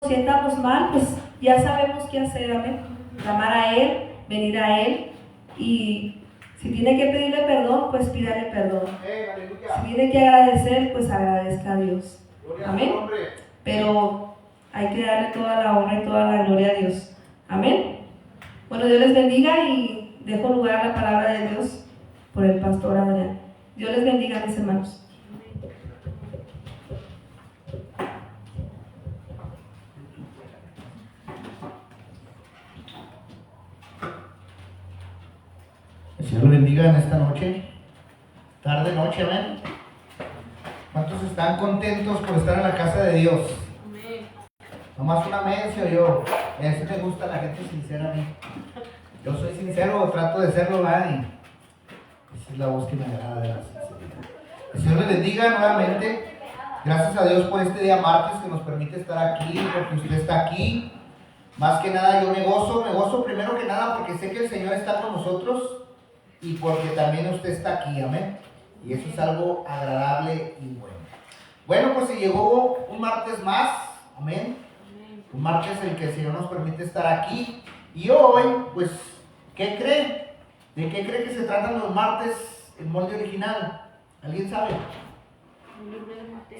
sientamos mal, pues ya sabemos qué hacer, amén. Clamar a Él, venir a Él, y si tiene que pedirle perdón, pues pídale perdón. Si tiene que agradecer, pues agradezca a Dios, amén. Pero hay que darle toda la honra y toda la gloria a Dios, amén. Bueno, Dios les bendiga y dejo lugar a la palabra de Dios por el pastor Adrián. Dios les bendiga, mis hermanos. El Señor lo bendiga en esta noche, tarde, noche, amén. ¿Cuántos están contentos por estar en la casa de Dios? Amén. Nomás una amén, se oyó. Eso me gusta, la gente sincera a mí. Yo soy sincero, trato de serlo, ¿verdad? Y esa es la voz que me agrada de la sinceridad. El Señor les bendiga nuevamente. Gracias a Dios por este día martes que nos permite estar aquí, porque usted está aquí. Más que nada yo me gozo primero que nada porque sé que el Señor está con nosotros y porque también usted está aquí, amén. Y eso es algo agradable y bueno. Bueno, pues se llegó un martes más, amén. Un martes en el que el Señor nos permite estar aquí. Y hoy, pues, ¿qué cree? ¿De qué cree que se tratan los martes en molde original? ¿Alguien sabe?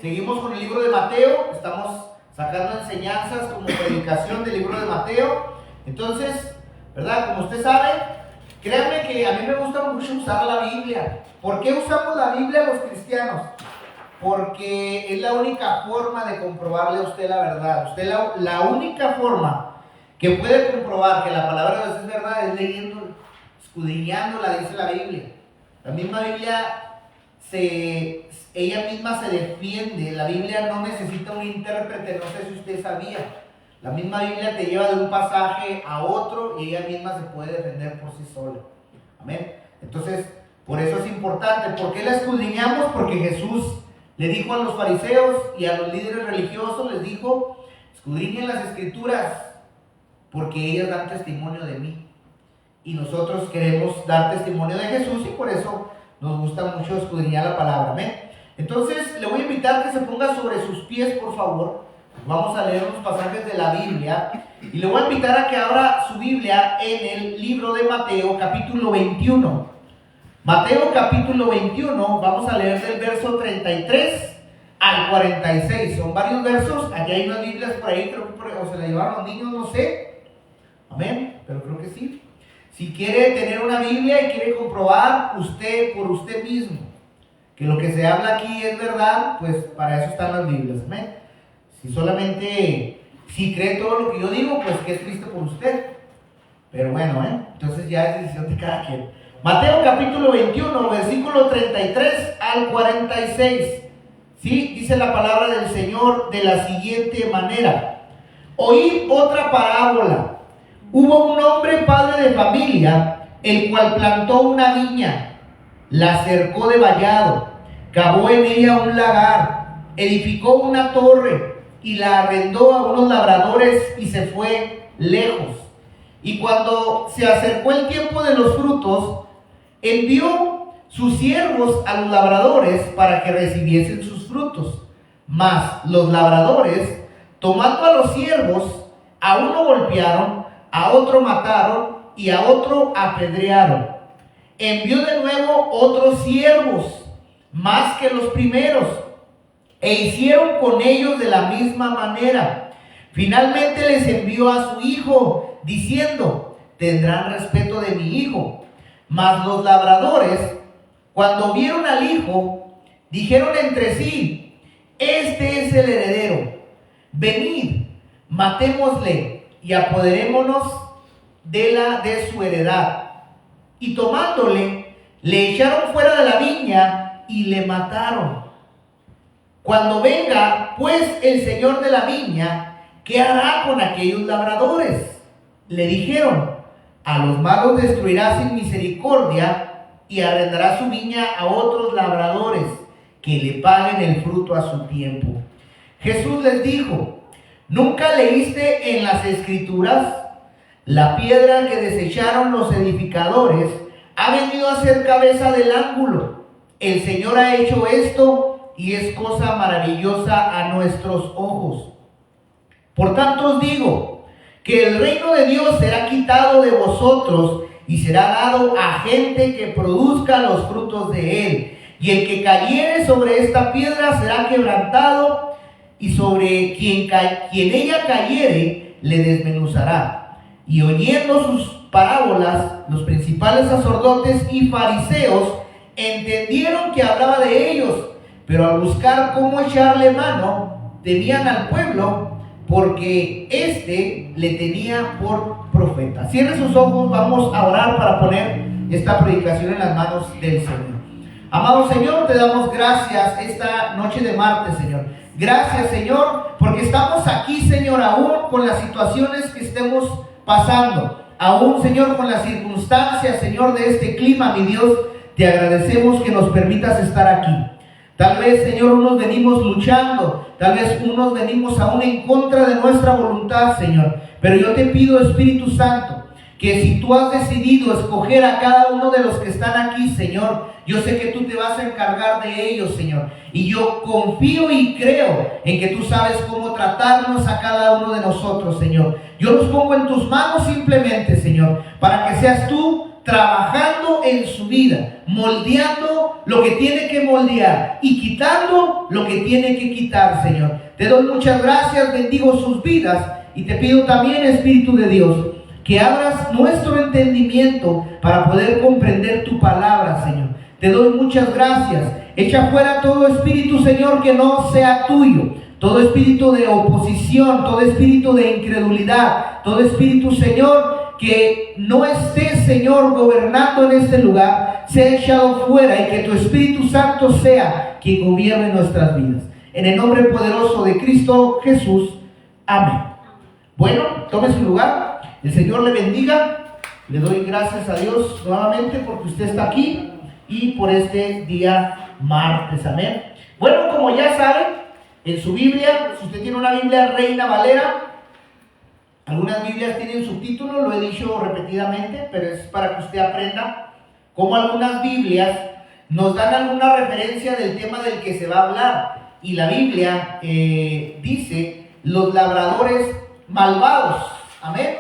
Seguimos con el libro de Mateo, estamos sacando enseñanzas como predicación del libro de Mateo. Entonces, ¿verdad? Como usted sabe, créanme que a mí me gusta mucho usar la Biblia. ¿Por qué usamos la Biblia los cristianos? Porque es la única forma de comprobarle a usted la verdad. Usted la única forma que puede comprobar que la palabra de Dios es verdad es leyendo, escudriñándola, dice la Biblia. La misma Biblia ella misma se defiende. La Biblia no necesita un intérprete, no sé si usted sabía. La misma Biblia te lleva de un pasaje a otro y ella misma se puede defender por sí sola. Amén. Entonces, por eso es importante. ¿Por qué la escudriñamos? Porque Jesús le dijo a los fariseos y a los líderes religiosos, les dijo, escudriñen las escrituras porque ellas dan testimonio de mí. Y nosotros queremos dar testimonio de Jesús y por eso nos gusta mucho escudriñar la palabra. Amén. Entonces, le voy a invitar que se ponga sobre sus pies, por favor. Vamos a leer unos pasajes de la Biblia. Y le voy a invitar a que abra su Biblia en el libro de Mateo, capítulo 21. Mateo, capítulo 21, vamos a leer del verso 33 al 46. Son varios versos. Aquí hay unas Biblias por ahí, creo que o se la llevaron los niños, no sé. Amén, pero creo que sí. Si quiere tener una Biblia y quiere comprobar usted por usted mismo que lo que se habla aquí es verdad, pues para eso están las Biblias. Amén. Si cree todo lo que yo digo, pues que es triste por usted. Pero bueno, entonces ya es decisión de cada quien. Mateo capítulo 21, versículo 33 al 46. ¿Sí? Dice la palabra del Señor de la siguiente manera. Oíd otra parábola. Hubo un hombre padre de familia, el cual plantó una viña, la cercó de vallado, cavó en ella un lagar, edificó una torre y la arrendó a unos labradores y se fue lejos. Y cuando se acercó el tiempo de los frutos, envió sus siervos a los labradores para que recibiesen sus frutos. Mas los labradores, tomando a los siervos, a uno golpearon, a otro mataron y a otro apedrearon. Envió de nuevo otros siervos, más que los primeros, e hicieron con ellos de la misma manera. Finalmente les envió a su hijo, diciendo, tendrán respeto de mi hijo. Mas los labradores, cuando vieron al hijo, dijeron entre sí, este es el heredero. Venid, matémosle y apoderémonos de su heredad. Y tomándole, le echaron fuera de la viña y le mataron. Cuando venga, pues, el señor de la viña, ¿qué hará con aquellos labradores? Le dijeron, a los malos destruirá sin misericordia y arrendará su viña a otros labradores que le paguen el fruto a su tiempo. Jesús les dijo, ¿nunca leíste en las Escrituras? La piedra que desecharon los edificadores ha venido a ser cabeza del ángulo. El Señor ha hecho esto y es cosa maravillosa a nuestros ojos. Por tanto os digo, que el reino de Dios será quitado de vosotros y será dado a gente que produzca los frutos de él. Y el que cayere sobre esta piedra será quebrantado, y sobre quien ella cayere le desmenuzará. Y oyendo sus parábolas, los principales sacerdotes y fariseos entendieron que hablaba de ellos, pero al buscar cómo echarle mano, temían al pueblo, porque éste le tenía por profeta. Cierre sus ojos, vamos a orar para poner esta predicación en las manos del Señor. Amado Señor, te damos gracias esta noche de martes, Señor. Gracias, Señor, porque estamos aquí, Señor, aún con las situaciones que estemos pasando, aún, Señor, con las circunstancias, Señor, de este clima, mi Dios, te agradecemos que nos permitas estar aquí. Tal vez, Señor, unos venimos luchando, tal vez unos venimos aún en contra de nuestra voluntad, Señor. Pero yo te pido, Espíritu Santo, que si tú has decidido escoger a cada uno de los que están aquí, Señor, yo sé que tú te vas a encargar de ellos, Señor. Y yo confío y creo en que tú sabes cómo tratarnos a cada uno de nosotros, Señor. Yo los pongo en tus manos simplemente, Señor, para que seas tú trabajando en su vida, moldeando lo que tiene que moldear y quitando lo que tiene que quitar, Señor. Te doy muchas gracias, bendigo sus vidas y te pido también, Espíritu de Dios, que abras nuestro entendimiento para poder comprender tu palabra, Señor. Te doy muchas gracias. Echa fuera todo espíritu, Señor, que no sea tuyo. Todo espíritu de oposición, todo espíritu de incredulidad, todo espíritu, Señor, que no esté, Señor, gobernando en este lugar, sea echado fuera y que tu Espíritu Santo sea quien gobierne nuestras vidas. En el nombre poderoso de Cristo Jesús. Amén. Bueno, tome su lugar. El Señor le bendiga. Le doy gracias a Dios nuevamente porque usted está aquí y por este día martes. Amén. Bueno, como ya saben, en su Biblia, si usted tiene una Biblia Reina Valera, algunas Biblias tienen subtítulos, lo he dicho repetidamente, pero es para que usted aprenda cómo algunas Biblias nos dan alguna referencia del tema del que se va a hablar. Y la Biblia dice, los labradores malvados. Amén.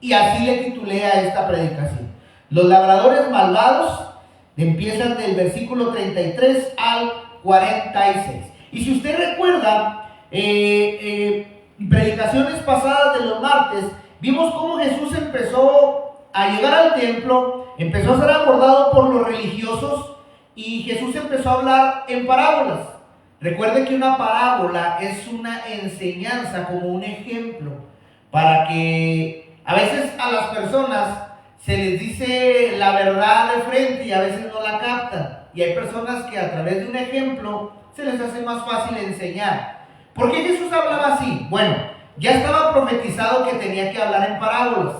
Y así le titulé a esta predicación. Los labradores malvados empiezan del versículo 33 al 46. Y si usted recuerda, predicaciones pasadas de los martes, vimos cómo Jesús empezó a llegar al templo, empezó a ser abordado por los religiosos y Jesús empezó a hablar en parábolas. Recuerde que una parábola es una enseñanza, como un ejemplo, para que a veces a las personas se les dice la verdad de frente y a veces no la captan. Y hay personas que a través de un ejemplo se les hace más fácil enseñar. ¿Por qué Jesús hablaba así? Bueno, ya estaba profetizado que tenía que hablar en parábolas.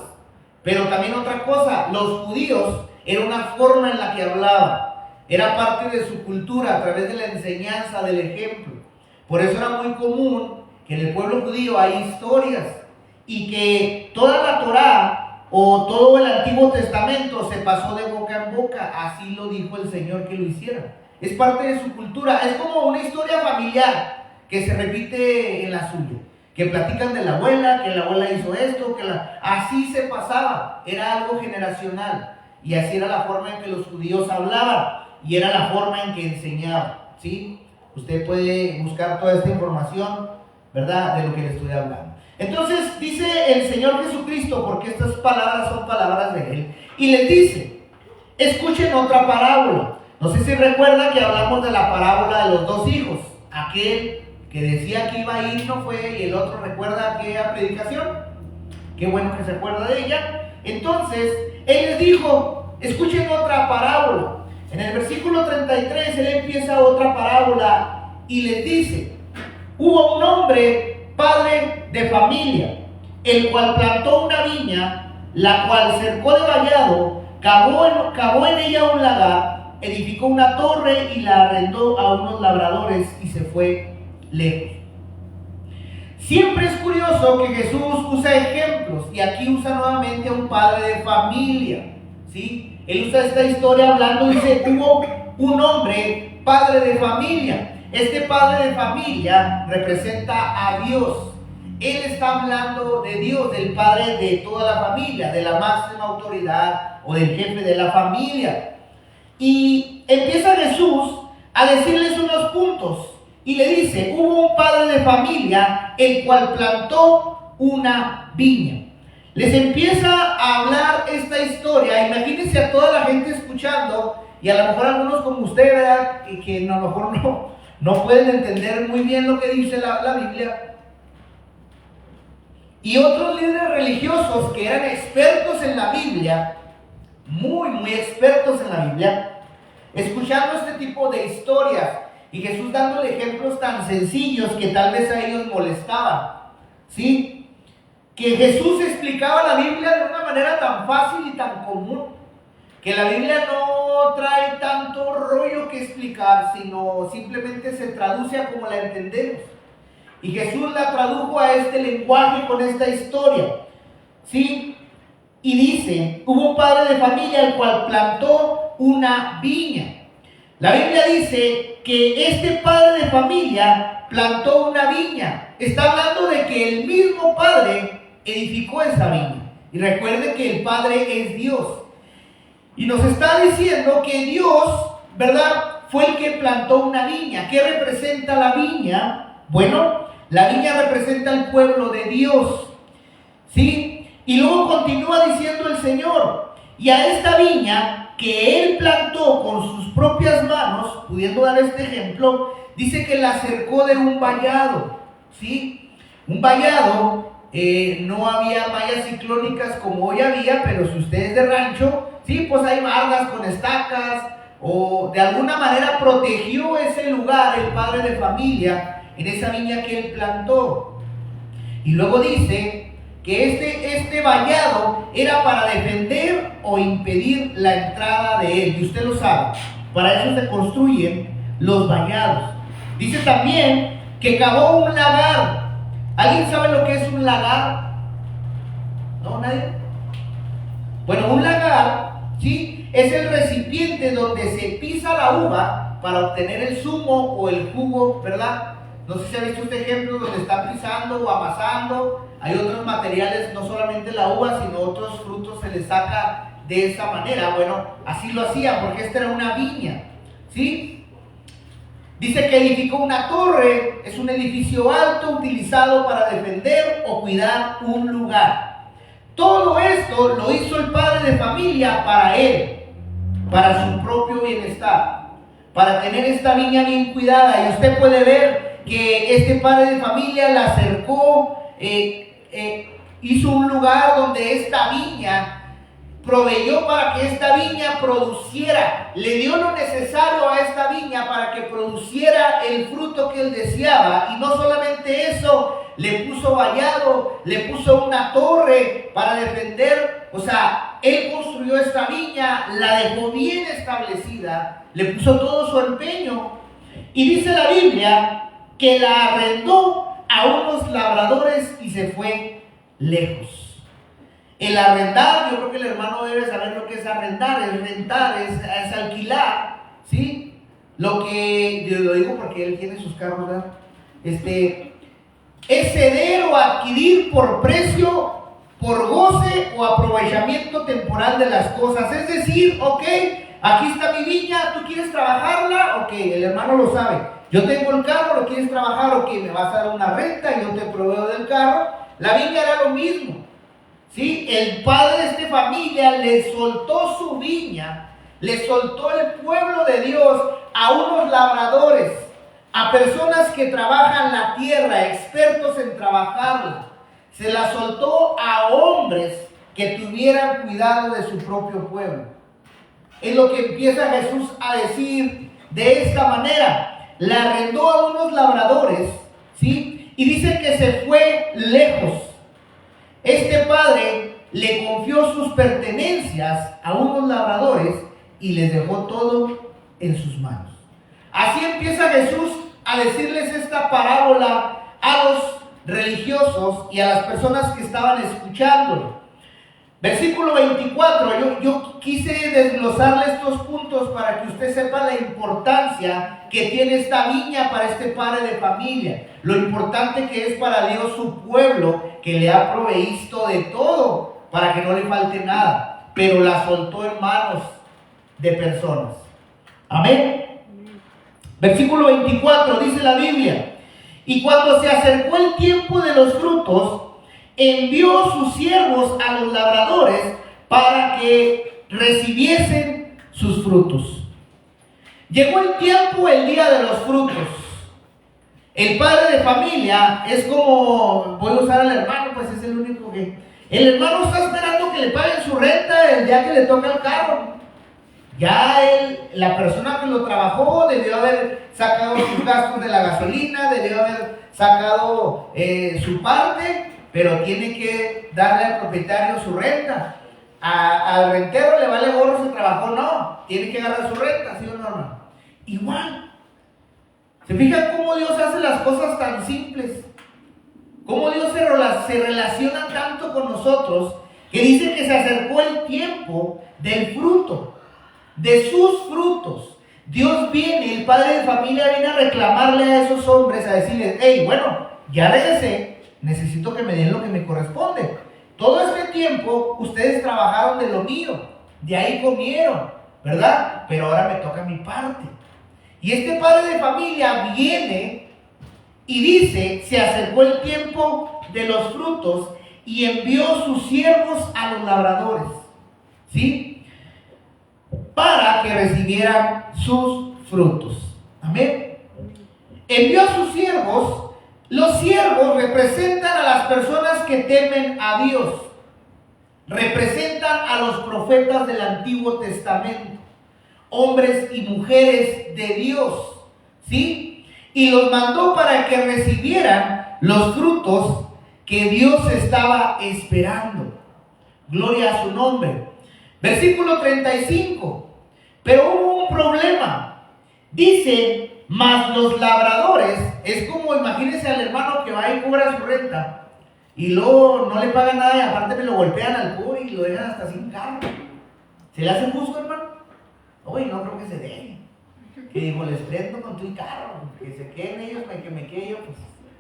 Pero también otra cosa, los judíos era una forma en la que hablaban. Era parte de su cultura a través de la enseñanza, del ejemplo. Por eso era muy común que en el pueblo judío hay historias y que toda la Torá o todo el Antiguo Testamento se pasó de boca en boca. Así lo dijo el Señor que lo hiciera. Es parte de su cultura. Es como una historia familiar que se repite en la suya. Que platican de la abuela, que la abuela hizo esto, así se pasaba. Era algo generacional. Y así era la forma en que los judíos hablaban. Y era la forma en que enseñaban. ¿Sí? Usted puede buscar toda esta información, ¿verdad? De lo que le estoy hablando. Entonces dice el Señor Jesucristo, porque estas palabras son palabras de Él, y les dice, escuchen otra parábola. No sé si recuerda que hablamos de la parábola de los dos hijos. Aquel que decía que iba a ir no fue, y el otro, ¿recuerda aquella predicación? Qué bueno que se acuerda de ella. Entonces, Él les dijo, escuchen otra parábola. En el versículo 33, Él empieza otra parábola y les dice, hubo un hombre, padre de familia, el cual plantó una viña, la cual cercó de vallado, cavó en ella un lagar, edificó una torre y la arrendó a unos labradores y se fue lejos. Siempre es curioso que Jesús usa ejemplos y aquí usa nuevamente a un padre de familia, ¿sí? Él usa esta historia hablando, dice, hubo un hombre, padre de familia. Este padre de familia representa a Dios. Él está hablando de Dios, del padre de toda la familia, de la máxima autoridad o del jefe de la familia. Y empieza Jesús a decirles unos puntos y le dice: hubo un padre de familia el cual plantó una viña. Les empieza a hablar esta historia. Imagínense a toda la gente escuchando, y a lo mejor algunos como usted, ¿verdad? Y que a lo mejor no pueden entender muy bien lo que dice la Biblia. Y otros líderes religiosos que eran expertos en la Biblia, muy expertos en la Biblia, escuchando este tipo de historias y Jesús dándole ejemplos tan sencillos que tal vez a ellos molestaban, ¿sí? Que Jesús explicaba la Biblia de una manera tan fácil y tan común, que la Biblia no trae tanto rollo que explicar, sino simplemente se traduce a como la entendemos. Y Jesús la tradujo a este lenguaje con esta historia, ¿sí? Y dice: hubo un padre de familia el cual plantó una viña. La Biblia dice que este padre de familia plantó una viña. Está hablando de que el mismo padre edificó esa viña. Y recuerde que el Padre es Dios. Y nos está diciendo que Dios, ¿verdad?, fue el que plantó una viña. ¿Qué representa la viña? Bueno, la viña representa el pueblo de Dios, ¿sí? Y luego continúa diciendo el Señor: y a esta viña que Él plantó con sus propias manos, pudiendo dar este ejemplo, dice que la cercó de un vallado, ¿sí? Un vallado, no había mallas ciclónicas como hoy había, pero si usted es de rancho, sí, pues hay bardas con estacas, o de alguna manera protegió ese lugar el padre de familia en esa viña que él plantó. Y luego dice que este vallado era para defender o impedir la entrada de él. Y usted lo sabe, para eso se construyen los vallados. Dice también que cavó un lagar. ¿Alguien sabe lo que es un lagar? ¿No? ¿Nadie? Bueno, un lagar, ¿sí?, es el recipiente donde se pisa la uva para obtener el zumo o el jugo, ¿verdad? No sé si ha visto este ejemplo donde está pisando o amasando. Hay otros materiales, no solamente la uva, sino otros frutos se les saca de esa manera. Bueno, así lo hacía porque esta era una viña, ¿sí? Dice que edificó una torre. Es un edificio alto utilizado para defender o cuidar un lugar. Todo esto lo hizo el padre de familia para él, para su propio bienestar, para tener esta viña bien cuidada. Y usted puede ver que este padre de familia la acercó, hizo un lugar donde esta viña proveyó para que esta viña produciera, le dio lo necesario a esta viña para que produciera el fruto que él deseaba. Y no solamente eso, le puso vallado, le puso una torre para defender. O sea, él construyó esta viña, la dejó bien establecida, le puso todo su empeño. Y dice la Biblia que la arrendó a unos labradores y se fue lejos. El arrendar, yo creo que el hermano debe saber lo que es arrendar, es rentar, es alquilar, ¿sí? Lo que, yo lo digo porque él tiene sus carros, ¿verdad? Es ceder o adquirir por precio, por goce o aprovechamiento temporal de las cosas. Es decir, ok, aquí está mi viña, ¿tú quieres trabajarla? Ok, el hermano lo sabe. Yo tengo el carro, ¿lo quieres trabajar? Ok, me vas a dar una renta y yo te proveo del carro. La viña era lo mismo. ¿Sí? El padre de esta familia le soltó su viña, le soltó el pueblo de Dios a unos labradores, a personas que trabajan la tierra, expertos en trabajarla. Se la soltó a hombres que tuvieran cuidado de su propio pueblo. Es lo que empieza Jesús a decir de esta manera. La arrendó a unos labradores, ¿sí? Y dice que se fue lejos. Este padre le confió sus pertenencias a unos labradores y les dejó todo en sus manos. Así empieza Jesús a decirles esta parábola a los religiosos y a las personas que estaban escuchándolo. Versículo 24, yo quise desglosarle estos puntos para que usted sepa la importancia que tiene esta viña para este padre de familia, lo importante que es para Dios su pueblo, que le ha provisto de todo para que no le falte nada, pero la soltó en manos de personas. Amén. Versículo 24 dice la Biblia: y cuando se acercó el tiempo de los frutos, envió sus siervos a los labradores para que recibiesen sus frutos. Llegó el tiempo, el día de los frutos. El padre de familia es como, voy a usar al hermano, pues es el único que... El hermano está esperando que le paguen su renta el día que le toca el carro. Ya la persona que lo trabajó debió haber sacado sus gastos de la gasolina, debió haber sacado su parte, pero tiene que darle al propietario su renta. Al rentero le vale gorro si trabajó, no, tiene que agarrar su renta, ¿sí o no, hermano? Igual. ¿Se fijan cómo Dios hace las cosas tan simples? Cómo Dios se relaciona tanto con nosotros, que dice que se acercó el tiempo del fruto, de sus frutos. Dios viene, el padre de familia viene a reclamarle a esos hombres, a decirles: hey, bueno, ya regresé, necesito que me den lo que me corresponde. Todo este tiempo ustedes trabajaron de lo mío, de ahí comieron, ¿verdad? Pero ahora me toca mi parte. Y este padre de familia viene y dice: se acercó el tiempo de los frutos y envió sus siervos a los labradores, ¿sí? Para que recibieran sus frutos. Amén. Envió a sus siervos. Los siervos representan a las personas que temen a Dios. Representan a los profetas del Antiguo Testamento, hombres y mujeres de Dios, ¿sí? Y los mandó para que recibieran los frutos que Dios estaba esperando. Gloria a su nombre. Versículo 35. Pero hubo un problema. Dice: mas los labradores, es como, imagínense al hermano que va y cobra su renta y luego no le pagan nada y aparte me lo golpean al pobre y lo dejan hasta sin carro. ¿Se le hace justo, hermano? Uy, no creo que se dé. Que digo, les prendo con tu carro, que se queden ellos, que me quede yo, pues.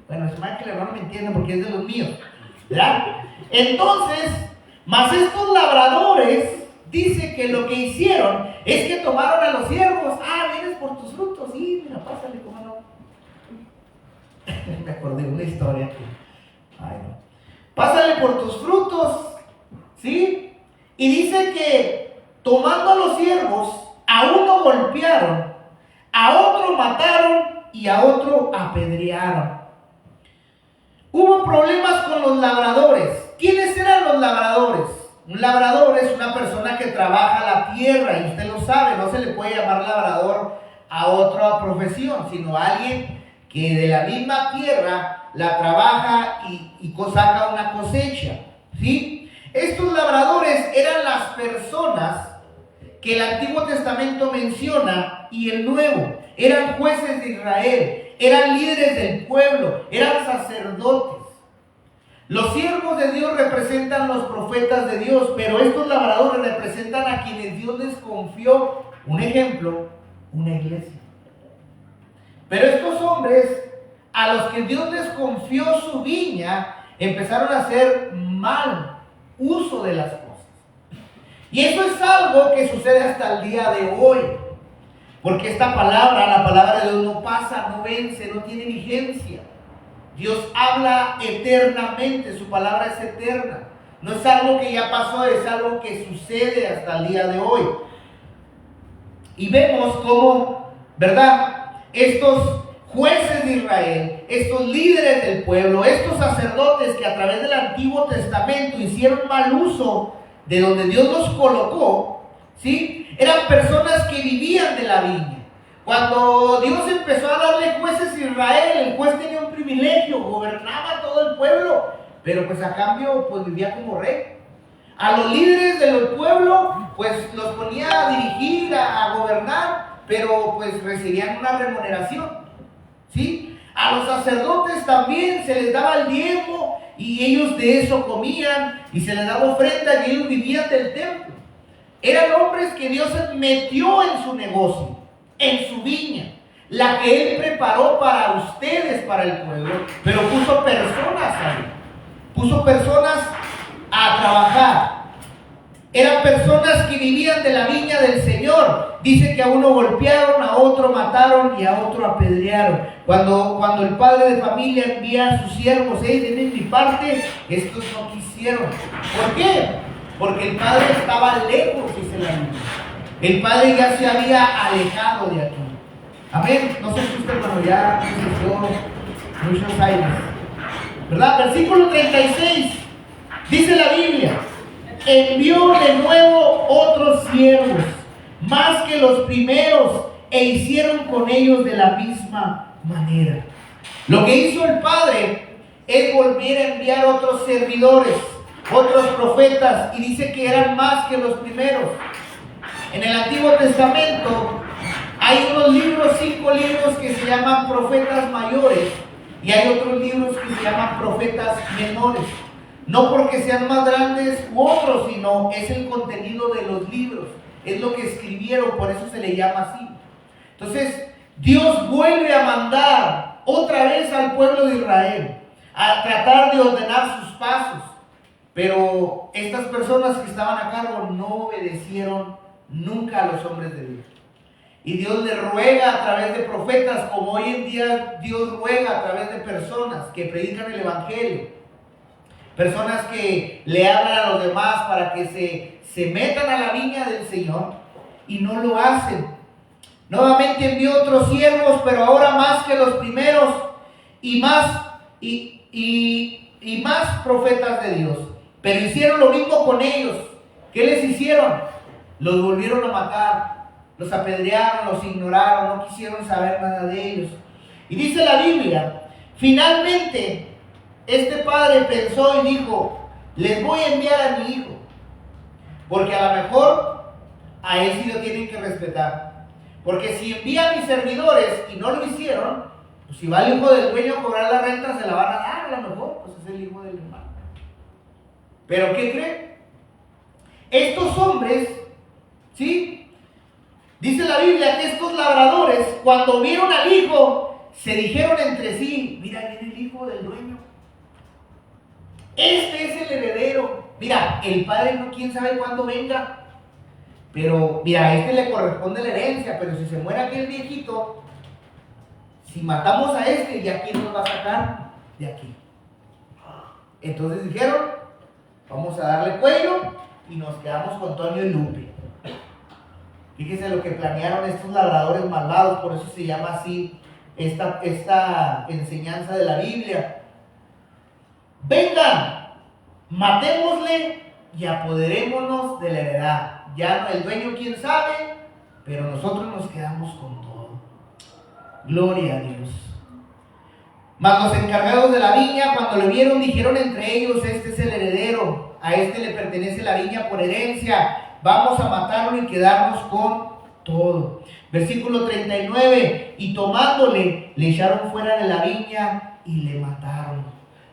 Bueno, es más que el hermano me entiende porque es de los míos, ¿verdad? Entonces, mas estos labradores, dice que lo que hicieron es que tomaron a los siervos. Ah, vienes por tus frutos. Sí, mira, pásale, cómo no. Me acordé de una historia que, ay, no. Pásale por tus frutos, ¿sí? Y dice que tomando a los siervos, a uno golpearon, a otro mataron y a otro apedrearon. Hubo problemas con los labradores. ¿Quiénes eran los labradores? Un labrador es una persona que trabaja la tierra, y usted lo sabe, no se le puede llamar labrador a otra profesión, sino a alguien que de la misma tierra la trabaja y saca una cosecha, ¿sí? Estos labradores eran las personas que el Antiguo Testamento menciona y el Nuevo. Eran jueces de Israel, eran líderes del pueblo, eran sacerdotes. Los siervos de Dios representan los profetas de Dios, pero estos labradores representan a quienes Dios les confió. Un ejemplo, una iglesia. Pero estos hombres, a los que Dios les confió su viña, empezaron a hacer mal uso de las cosas. Y eso es algo que sucede hasta el día de hoy. Porque esta palabra, la palabra de Dios, no pasa, no vence, no tiene vigencia. Dios habla eternamente, su palabra es eterna. No es algo que ya pasó, es algo que sucede hasta el día de hoy. Y vemos cómo, ¿verdad? Estos jueces de Israel, estos líderes del pueblo, estos sacerdotes que a través del Antiguo Testamento hicieron mal uso de donde Dios los colocó, ¿sí? Eran personas que vivían de la viña. Cuando Dios empezó a darle jueces a Israel, el juez tenía un privilegio, gobernaba todo el pueblo, pero pues a cambio pues vivía como rey. A los líderes del pueblo pues los ponía a dirigir, a gobernar, pero pues recibían una remuneración, ¿sí? A los sacerdotes también se les daba el diezmo y ellos de eso comían y se les daba ofrenda y ellos vivían del templo. Eran hombres que Dios metió en su negocio, en su viña, la que Él preparó para ustedes, para el pueblo, pero puso personas ahí, puso personas a trabajar. Eran personas que vivían de la viña del Señor. Dice que a uno golpearon, a otro mataron y a otro apedrearon. Cuando el padre de familia envía a sus siervos, denme mi parte, estos no quisieron. ¿Por qué? Porque el padre estaba lejos, dice la Biblia. El padre ya se había alejado de aquí. Amén. No sé si usted, bueno, ya existió muchos años, ¿verdad? Versículo 36. Dice la Biblia: envió de nuevo otros siervos, más que los primeros, e hicieron con ellos de la misma manera. Lo que hizo el Padre es volver a enviar otros servidores, otros profetas, y dice que eran más que los primeros. En el Antiguo Testamento hay unos libros, 5 libros que se llaman profetas mayores, y hay otros libros que se llaman profetas menores. No porque sean más grandes u otros, sino es el contenido de los libros, es lo que escribieron, por eso se le llama así. Entonces, Dios vuelve a mandar otra vez al pueblo de Israel a tratar de ordenar sus pasos, pero estas personas que estaban a cargo no obedecieron nunca a los hombres de Dios. Y Dios le ruega a través de profetas, como hoy en día Dios ruega a través de personas que predican el evangelio, personas que le hablan a los demás para que se metan a la viña del Señor, y no lo hacen. Nuevamente envió otros siervos, pero ahora más que los primeros, y más profetas de Dios. Pero hicieron lo mismo con ellos. ¿Qué les hicieron? Los volvieron a matar, los apedrearon, los ignoraron, no quisieron saber nada de ellos. Y dice la Biblia, finalmente este padre pensó y dijo: les voy a enviar a mi hijo, porque a lo mejor a él sí lo tienen que respetar. Porque si envía a mis servidores y no lo hicieron, pues si va el hijo del dueño a cobrar la renta, se la van a dar, a lo mejor, pues es el hijo del hermano. Pero ¿qué creen? Estos hombres, ¿sí? Dice la Biblia que estos labradores, cuando vieron al hijo, se dijeron entre sí: mira, viene el hijo del dueño. Este es el heredero. Mira, el padre no, quién sabe cuándo venga. Pero mira, a este le corresponde la herencia. Pero si se muere aquel viejito, si matamos a este, ¿ya quién nos va a sacar de aquí? Entonces dijeron: vamos a darle cuello y nos quedamos con Toño y Lupe. Fíjense lo que planearon estos labradores malvados. Por eso se llama así esta enseñanza de la Biblia. Vengan, matémosle y apoderémonos de la heredad. Ya el dueño quién sabe, pero nosotros nos quedamos con todo. Gloria a Dios. Mas los encargados de la viña, cuando lo vieron, dijeron entre ellos: este es el heredero, a este le pertenece la viña por herencia, vamos a matarlo y quedarnos con todo. Versículo 39, y tomándole, le echaron fuera de la viña y le mataron.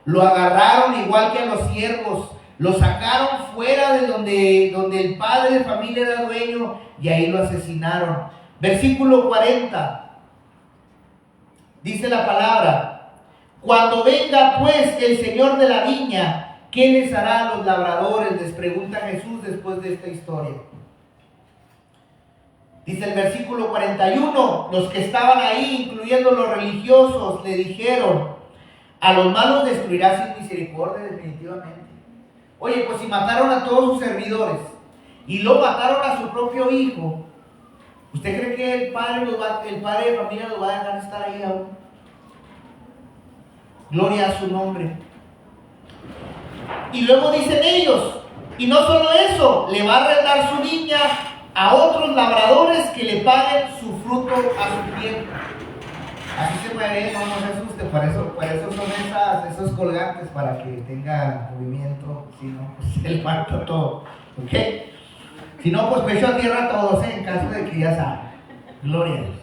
Lo agarraron igual que a los siervos, lo sacaron fuera de donde el padre de familia era dueño, y ahí lo asesinaron. Versículo 40, dice la palabra: cuando venga pues el señor de la viña, ¿qué les hará a los labradores?, les pregunta Jesús después de esta historia. Dice el versículo 41, los que estaban ahí, incluyendo los religiosos, le dijeron: a los malos destruirá sin misericordia, definitivamente. Oye, pues si mataron a todos sus servidores y lo mataron a su propio hijo, ¿usted cree que el padre de familia lo va a dejar estar ahí aún? Gloria a su nombre. Y luego dicen ellos, y no solo eso, le va a arrendar su viña a otros labradores que le paguen su fruto a su tiempo. Así se mueve, no se asuste, para eso son esos colgantes, para que tenga movimiento, si no, pues se levanta todo, ¿ok? Si no, pues pecho a tierra todos, en caso de que ya saben. Gloria a Dios.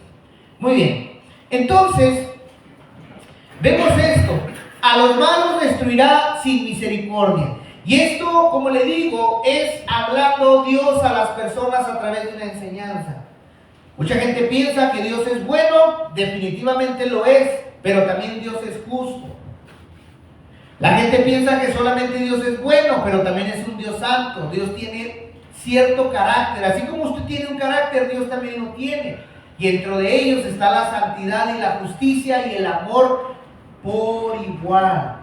Muy bien, entonces, vemos esto. a los malos destruirá sin misericordia. Y esto, como le digo, es hablando Dios a las personas a través de una enseñanza. Mucha gente piensa que Dios es bueno, definitivamente lo es, pero también Dios es justo. La gente piensa que solamente Dios es bueno, pero también es un Dios santo. Dios tiene cierto carácter. Así como usted tiene un carácter, Dios también lo tiene. Y dentro de ellos está la santidad y la justicia y el amor por igual.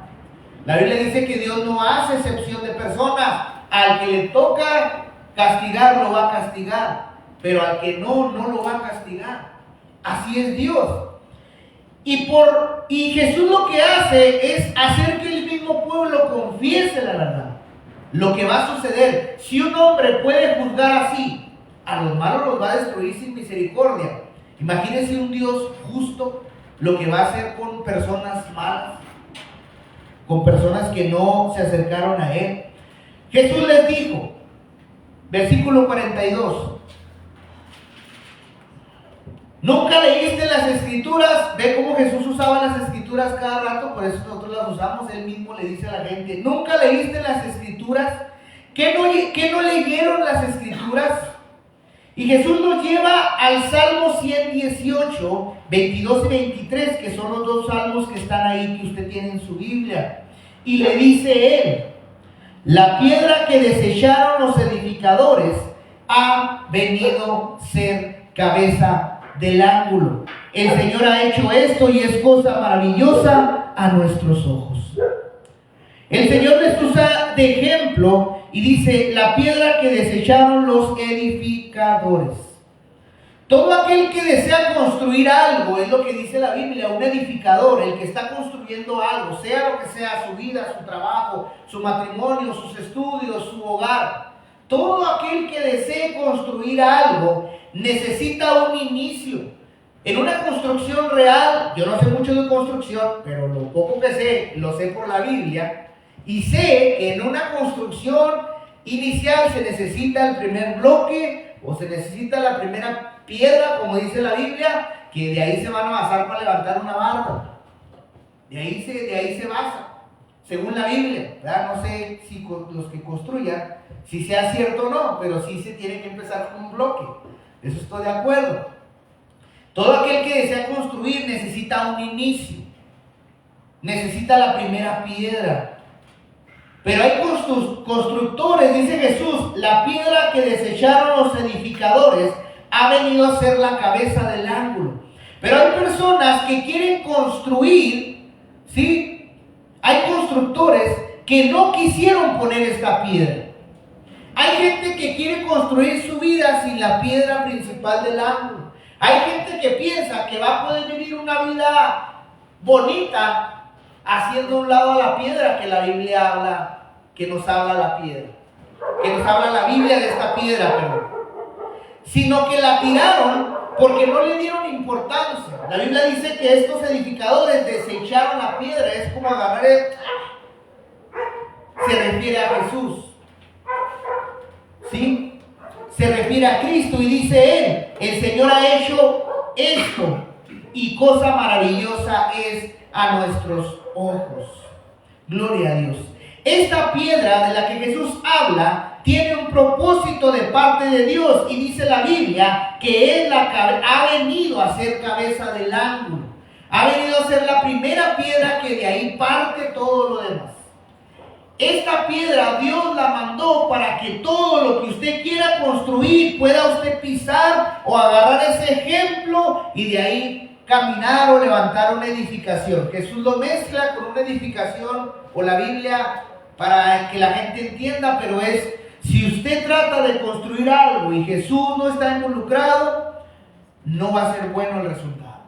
La Biblia dice que Dios no hace excepción de personas. Al que le toca castigar, lo va a castigar. Pero al que no lo va a castigar. Así es Dios. Y Jesús lo que hace es hacer que el mismo pueblo confiese la verdad. Lo que va a suceder, si un hombre puede juzgar así, a los malos los va a destruir sin misericordia. Imagínense un Dios justo, lo que va a hacer con personas malas, con personas que no se acercaron a Él. Jesús les dijo, versículo 42, ¿nunca leíste las escrituras? Ve cómo Jesús usaba las escrituras cada rato, por eso nosotros las usamos. Él mismo le dice a la gente, ¿nunca leíste las escrituras? ¿Qué no leyeron las escrituras? Y Jesús nos lleva al Salmo 118, 22 y 23, que son los dos salmos que están ahí, que usted tiene en su Biblia. Y le dice él, la piedra que desecharon los edificadores ha venido a ser cabeza del ángulo. El Señor ha hecho esto y es cosa maravillosa a nuestros ojos. El Señor les usa de ejemplo y dice, la piedra que desecharon los edificadores. Todo aquel que desea construir algo, es lo que dice la Biblia, un edificador, el que está construyendo algo, sea lo que sea, su vida, su trabajo, su matrimonio, sus estudios, su hogar. Todo aquel que desee construir algo necesita un inicio. En una construcción real, yo no sé mucho de construcción, pero lo poco que sé, lo sé por la Biblia. Y sé que en una construcción inicial se necesita el primer bloque o se necesita la primera piedra, como dice la Biblia, que de ahí se van a basar para levantar una barda. De ahí se basa, según la Biblia, ¿verdad? No sé si los que construyan, si sea cierto o no, pero sí se tiene que empezar con un bloque. Eso estoy de acuerdo. Todo aquel que desea construir necesita un inicio, necesita la primera piedra. Pero hay constructores, dice Jesús, la piedra que desecharon los edificadores ha venido a ser la cabeza del ángulo. Pero hay personas que quieren construir, ¿sí? Hay constructores que no quisieron poner esta piedra. Hay gente que quiere construir su vida sin la piedra principal del ángulo. Hay gente que piensa que va a poder vivir una vida bonita haciendo un lado a la piedra que la Biblia habla, que nos habla la piedra, que nos habla la Biblia de esta piedra, perdón. Sino que la tiraron porque no le dieron importancia. La Biblia dice que estos edificadores desecharon la piedra, es como agarrar se refiere a Jesús, ¿sí? Se refiere a Cristo y dice él, el Señor ha hecho esto y cosa maravillosa es a nuestros ojos. Gloria a Dios. Esta piedra de la que Jesús habla tiene un propósito de parte de Dios y dice la Biblia que él ha venido a ser cabeza del ángulo. Ha venido a ser la primera piedra que de ahí parte todo lo demás. Esta piedra Dios la mandó para que todo lo que usted quiera construir pueda usted pisar o agarrar ese ejemplo y de ahí caminar o levantar una edificación. Jesús lo mezcla con una edificación o la Biblia para que la gente entienda, pero es, si usted trata de construir algo y Jesús no está involucrado, no va a ser bueno el resultado.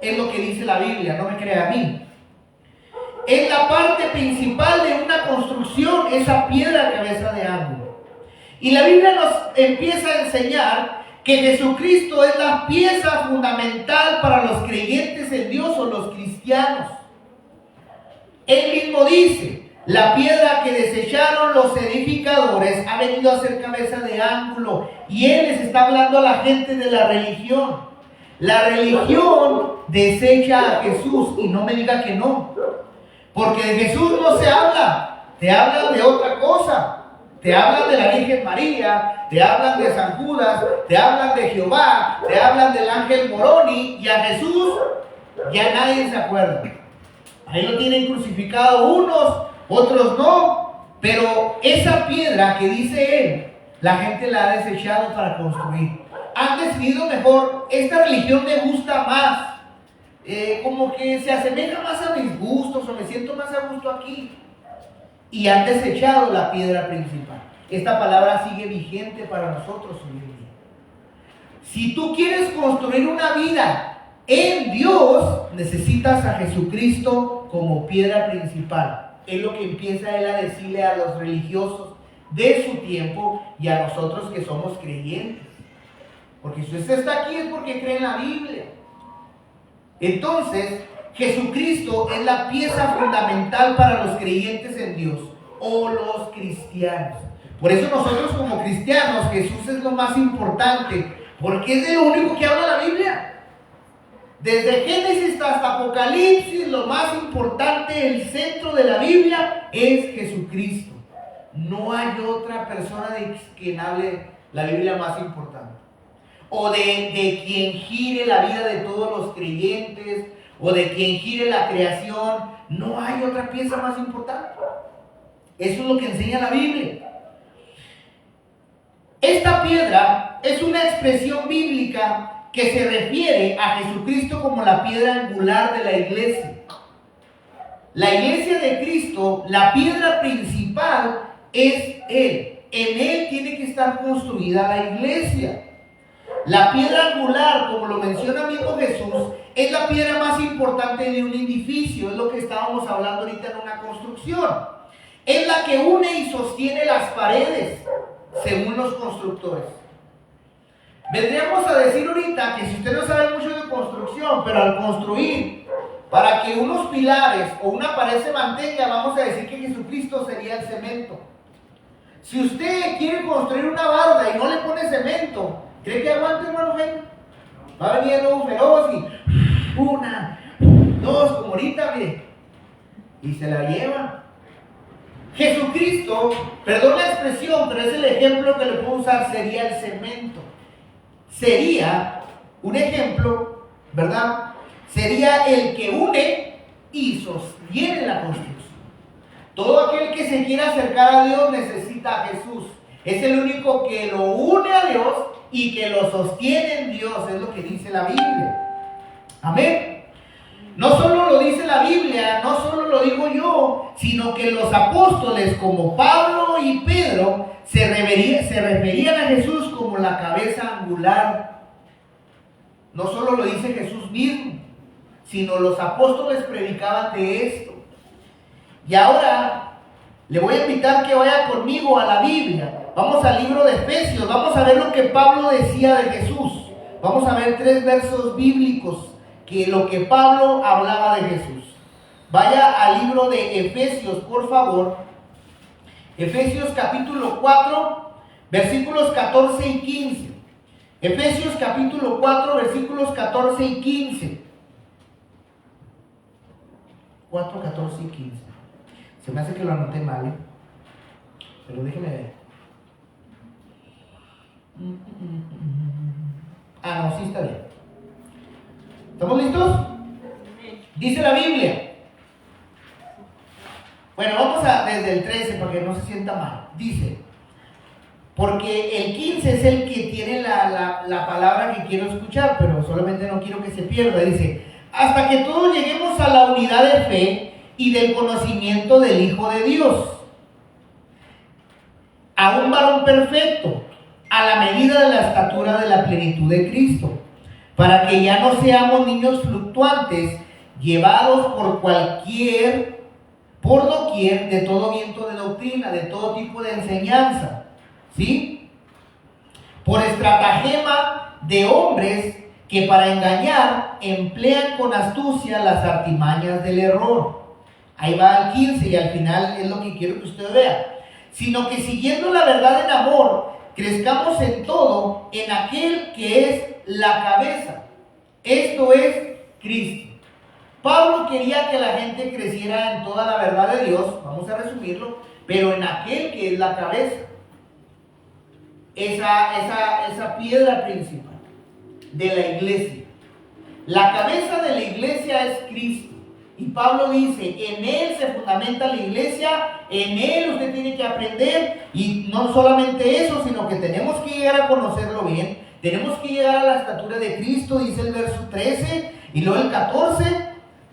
Es lo que dice la Biblia, no me crea a mí. Es la parte principal de una construcción, esa piedra cabeza de ángulo. Y la Biblia nos empieza a enseñar que Jesucristo es la pieza fundamental para los creyentes en Dios o los cristianos. Él mismo dice, la piedra que desecharon los edificadores ha venido a ser cabeza de ángulo. Y Él les está hablando a la gente de la religión. La religión desecha a Jesús y no me diga que no. Porque de Jesús no se habla, te hablan de otra cosa. Te hablan de la Virgen María, te hablan de San Judas, te hablan de Jehová, te hablan del ángel Moroni, y a Jesús ya nadie se acuerda. Ahí lo tienen crucificado unos, otros no, pero esa piedra que dice él, la gente la ha desechado para construir. Han decidido mejor, esta religión me gusta más, como que se asemeja más a mis gustos, o me siento más a gusto aquí. Y han desechado la piedra principal. Esta palabra sigue vigente para nosotros hoy en día. Si tú quieres construir una vida en Dios, necesitas a Jesucristo como piedra principal. Es lo que empieza él a decirle a los religiosos de su tiempo y a nosotros que somos creyentes. Porque si usted está aquí es porque cree en la Biblia. Entonces, Jesucristo es la pieza fundamental para los creyentes en Dios o los cristianos. Por eso nosotros como cristianos, Jesús es lo más importante, porque es de lo único que habla la Biblia. Desde Génesis hasta Apocalipsis, lo más importante, el centro de la Biblia es Jesucristo. No hay otra persona de quien hable la Biblia más importante. O de quien gire la vida de todos los creyentes, o de quien gire la creación. No hay otra pieza más importante. Eso es lo que enseña la Biblia. Esta piedra es una expresión bíblica que se refiere a Jesucristo como la piedra angular de la iglesia. La iglesia de Cristo, la piedra principal es Él. En Él tiene que estar construida la iglesia. La piedra angular, como lo menciona mismo Jesús, es la piedra más importante de un edificio. Es lo que estábamos hablando ahorita en una construcción. Es la que une y sostiene las paredes, según los constructores. Vendríamos a decir ahorita que si usted no sabe mucho de construcción, pero al construir, para que unos pilares o una pared se mantenga, vamos a decir que Jesucristo sería el cemento. Si usted quiere construir una barda y no le pone cemento, ¿cree que aguante, hermano Jaime? Va a venir el lobo feroz y una, dos, como ahorita, mire, y se la lleva. Jesucristo, perdón la expresión, pero es el ejemplo que le puedo usar, sería el cemento. Sería un ejemplo, ¿verdad? Sería el que une y sostiene la construcción. Todo aquel que se quiera acercar a Dios necesita a Jesús. Es el único que lo une a Dios y que lo sostiene en Dios, es lo que dice la Biblia. Amén. No solo lo dice la Biblia, no solo lo digo yo, sino que los apóstoles como Pablo y Pedro se referían a Jesús como la cabeza angular. No solo lo dice Jesús mismo, sino los apóstoles predicaban de esto. Y ahora le voy a invitar que vaya conmigo a la Biblia. Vamos al libro de Efesios, vamos a ver lo que Pablo decía de Jesús. Vamos a ver 3 versos bíblicos que lo que Pablo hablaba de Jesús. Vaya al libro de Efesios, por favor. Efesios capítulo 4, versículos 14 y 15. Efesios capítulo 4, versículos 14 y 15. 4, 14 y 15. Se me hace que lo anoté mal, pero déjeme ver. Ah, no, sí está bien. ¿Estamos listos? Dice la Biblia. Bueno, vamos a desde el 13 para que no se sienta mal. Dice, porque el 15 es el que tiene la palabra que quiero escuchar, pero solamente no quiero que se pierda. Dice, hasta que todos lleguemos a la unidad de fe y del conocimiento del Hijo de Dios, a un varón perfecto, a la medida de la estatura de la plenitud de Cristo, para que ya no seamos niños fluctuantes, llevados por doquier de todo viento de doctrina, de todo tipo de enseñanza, ¿sí? Por estratagema de hombres que para engañar emplean con astucia las artimañas del error. Ahí va el 15 y al final es lo que quiero que usted vea. Sino que siguiendo la verdad en amor, crezcamos en todo en aquel que es la cabeza. Esto es Cristo. Pablo quería que la gente creciera en toda la verdad de Dios, vamos a resumirlo, pero en aquel que es la cabeza. Esa piedra principal de la iglesia. La cabeza de la iglesia es Cristo. Y Pablo dice, en Él se fundamenta la iglesia, en Él usted tiene que aprender, y no solamente eso, sino que tenemos que llegar a conocerlo bien, tenemos que llegar a la estatura de Cristo, dice el verso 13, y luego el 14,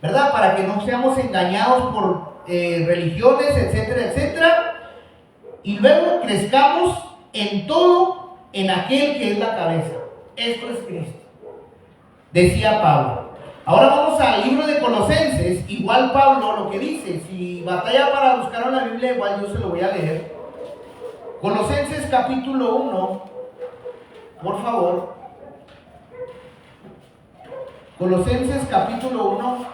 ¿verdad? Para que no seamos engañados por religiones, etcétera, etcétera, y luego crezcamos en todo, en aquel que es la cabeza. Esto es Cristo, decía Pablo. Ahora vamos al libro de Colosenses. Igual Pablo lo que dice, si batalla para buscar en la Biblia, igual yo se lo voy a leer. Colosenses capítulo 1, por favor. Colosenses capítulo 1,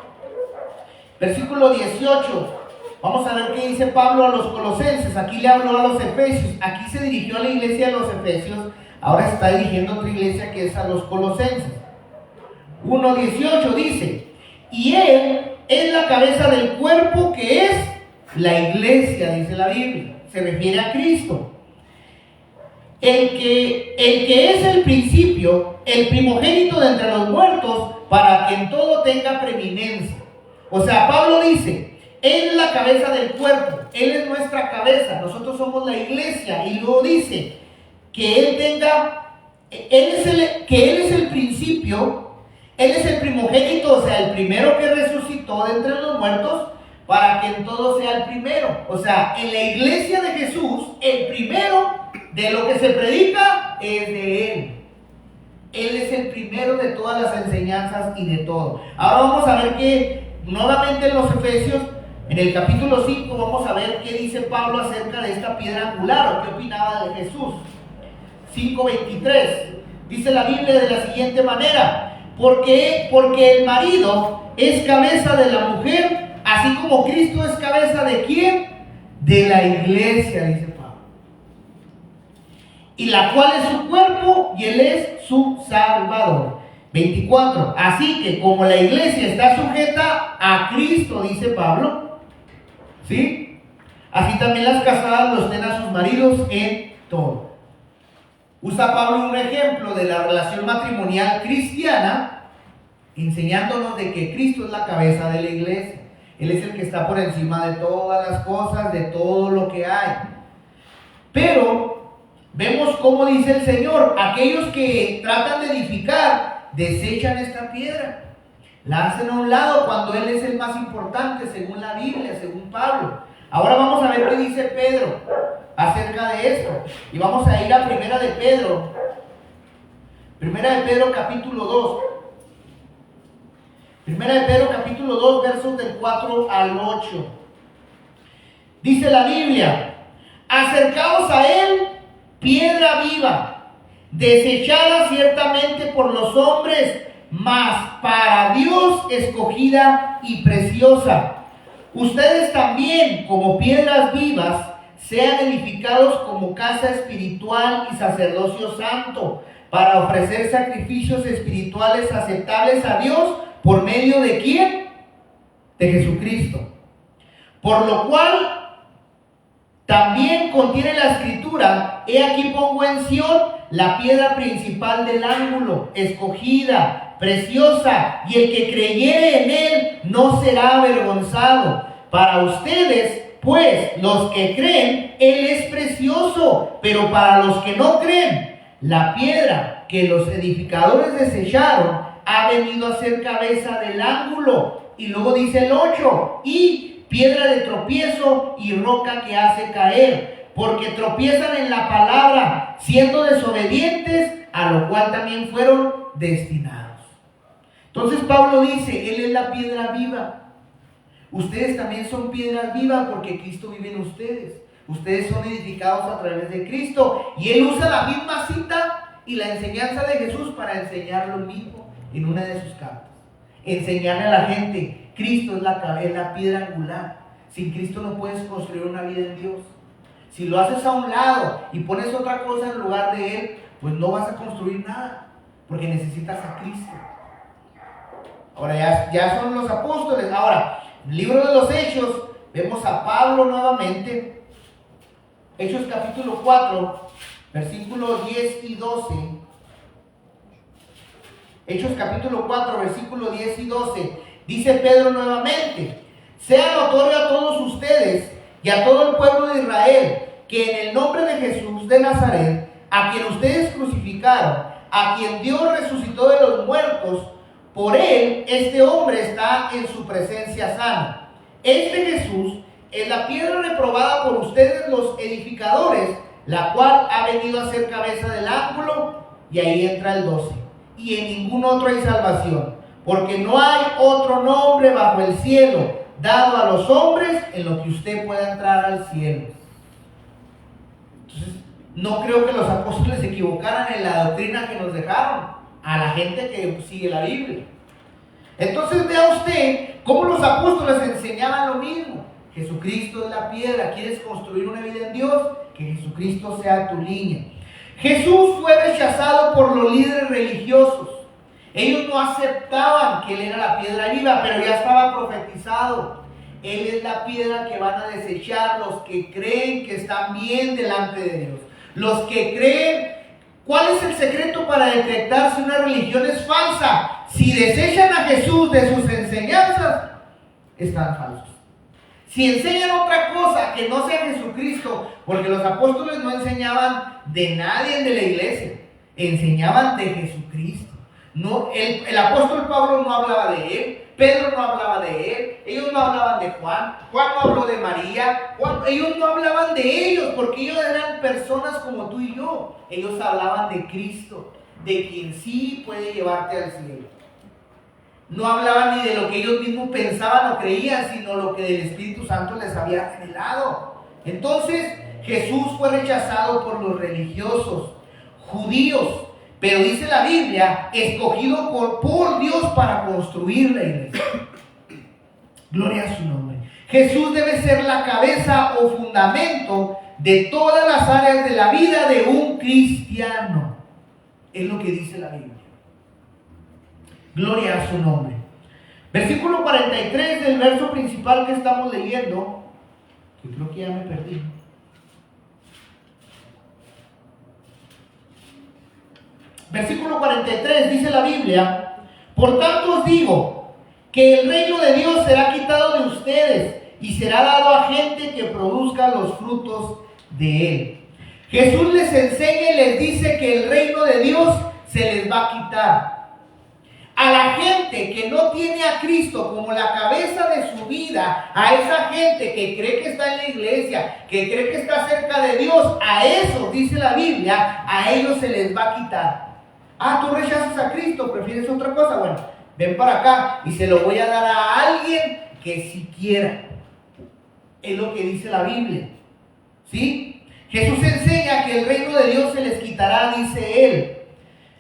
versículo 18. Vamos a ver qué dice Pablo a los colosenses. Aquí le habló a los efesios. Aquí se dirigió a la iglesia de los efesios. Ahora se está dirigiendo a otra iglesia que es a los colosenses. 1:18 dice: y Él es la cabeza del cuerpo, que es la iglesia, dice la Biblia. Se refiere a Cristo. El que es el principio, el primogénito de entre los muertos, para que en todo tenga preeminencia. O sea, Pablo dice, Él es la cabeza del cuerpo, Él es nuestra cabeza, nosotros somos la iglesia. Y luego dice que Él es el principio, Él es el primogénito, o sea, el primero que resucitó de entre los muertos, para que en todo sea el primero. O sea, en la iglesia de Jesús, el primero de lo que se predica es de Él. Él es el primero de todas las enseñanzas y de todo. Ahora vamos a ver que, nuevamente en los Efesios, en el capítulo 5, vamos a ver qué dice Pablo acerca de esta piedra angular, o qué opinaba de Jesús. 5:23, dice la Biblia de la siguiente manera: porque el marido es cabeza de la mujer, así como Cristo es cabeza ¿de quién? De la iglesia, dice Pablo. Y la cual es su cuerpo, y Él es su Salvador. 24, así que como la iglesia está sujeta a Cristo, dice Pablo, ¿sí? Así también las casadas los den a sus maridos en todo. Usa Pablo un ejemplo de la relación matrimonial cristiana, enseñándonos de que Cristo es la cabeza de la iglesia. Él es el que está por encima de todas las cosas, de todo lo que hay. Pero vemos cómo dice el Señor: aquellos que tratan de edificar desechan esta piedra, la hacen a un lado cuando Él es el más importante según la Biblia, según Pablo. Ahora vamos a ver qué dice Pedro acerca de esto. Y vamos a ir a Primera de Pedro. Primera de Pedro capítulo 2. Primera de Pedro capítulo 2, versos del 4 al 8. Dice la Biblia: acercaos a Él, piedra viva, desechada ciertamente por los hombres, mas para Dios escogida y preciosa. Ustedes también, como piedras vivas, sean edificados como casa espiritual y sacerdocio santo, para ofrecer sacrificios espirituales aceptables a Dios, ¿por medio de quién? De Jesucristo. Por lo cual también contiene la escritura: he aquí pongo en Sión la piedra principal del ángulo, escogida, preciosa, y el que creyere en Él no será avergonzado. Para ustedes, pues, los que creen, Él es precioso, pero para los que no creen, la piedra que los edificadores desecharon ha venido a ser cabeza del ángulo. Y luego dice el 8, y piedra de tropiezo y roca que hace caer, porque tropiezan en la palabra, siendo desobedientes, a lo cual también fueron destinados. Entonces Pablo dice, Él es la piedra viva. Ustedes también son piedras vivas porque Cristo vive en ustedes. Ustedes son edificados a través de Cristo. Y Él usa la misma cita y la enseñanza de Jesús para enseñar lo mismo en una de sus cartas. Enseñarle a la gente, Cristo es la piedra angular. Sin Cristo no puedes construir una vida en Dios. Si lo haces a un lado y pones otra cosa en lugar de Él, pues no vas a construir nada, porque necesitas a Cristo. Ahora ya son los apóstoles. Ahora, en el libro de los Hechos, vemos a Pablo nuevamente. Hechos capítulo 4, versículos 10 y 12. Hechos capítulo 4, versículos 10 y 12. Dice Pedro nuevamente: sea notorio a todos ustedes y a todo el pueblo de Israel que en el nombre de Jesús de Nazaret, a quien ustedes crucificaron, a quien Dios resucitó de los muertos, por él este hombre está en su presencia sano. Este Jesús es la piedra reprobada por ustedes los edificadores, la cual ha venido a ser cabeza del ángulo. Y ahí entra el 12. Y en ningún otro hay salvación, porque no hay otro nombre bajo el cielo dado a los hombres en lo que usted pueda entrar al cielo. Entonces, no creo que los apóstoles se equivocaran en la doctrina que nos dejaron a la gente que sigue la Biblia. Entonces vea usted cómo los apóstoles enseñaban lo mismo. Jesucristo es la piedra. ¿Quieres construir una vida en Dios? Que Jesucristo sea tu línea. Jesús fue rechazado por los líderes religiosos. Ellos no aceptaban que Él era la piedra viva, pero ya estaba profetizado. Él es la piedra que van a desechar los que creen que están bien delante de Dios. Los que creen. ¿Cuál es el secreto para detectar si una religión es falsa? Si desechan a Jesús de sus enseñanzas, están falsos. Si enseñan otra cosa que no sea Jesucristo, porque los apóstoles no enseñaban de nadie de la iglesia, enseñaban de Jesucristo. No, el apóstol Pablo no hablaba de él, Pedro no hablaba de él, ellos no hablaban de Juan no habló de María, ellos no hablaban de ellos, porque ellos eran personas como tú y yo. Ellos hablaban de Cristo, de quien sí puede llevarte al cielo. No hablaban ni de lo que ellos mismos pensaban o creían, sino lo que el Espíritu Santo les había revelado. Entonces, Jesús fue rechazado por los religiosos, judíos, pero dice la Biblia, escogido por Dios para construir la iglesia. Gloria a su nombre. Jesús debe ser la cabeza o fundamento de todas las áreas de la vida de un cristiano. Es lo que dice la Biblia. Gloria a su nombre. Versículo 43 del verso principal que estamos leyendo. Yo creo que ya me perdí. Versículo 43 dice la Biblia: por tanto os digo que el reino de Dios será quitado de ustedes y será dado a gente que produzca los frutos de él. Jesús les enseña y les dice que el reino de Dios se les va a quitar. A la gente que no tiene a Cristo como la cabeza de su vida, a esa gente que cree que está en la iglesia, que cree que está cerca de Dios, a eso, dice la Biblia, a ellos se les va a quitar. Ah, tú rechazas a Cristo, prefieres otra cosa. Bueno, ven para acá y se lo voy a dar a alguien que si quiera. Es lo que dice la Biblia. ¿Sí? Jesús enseña que el reino de Dios se les quitará, dice él.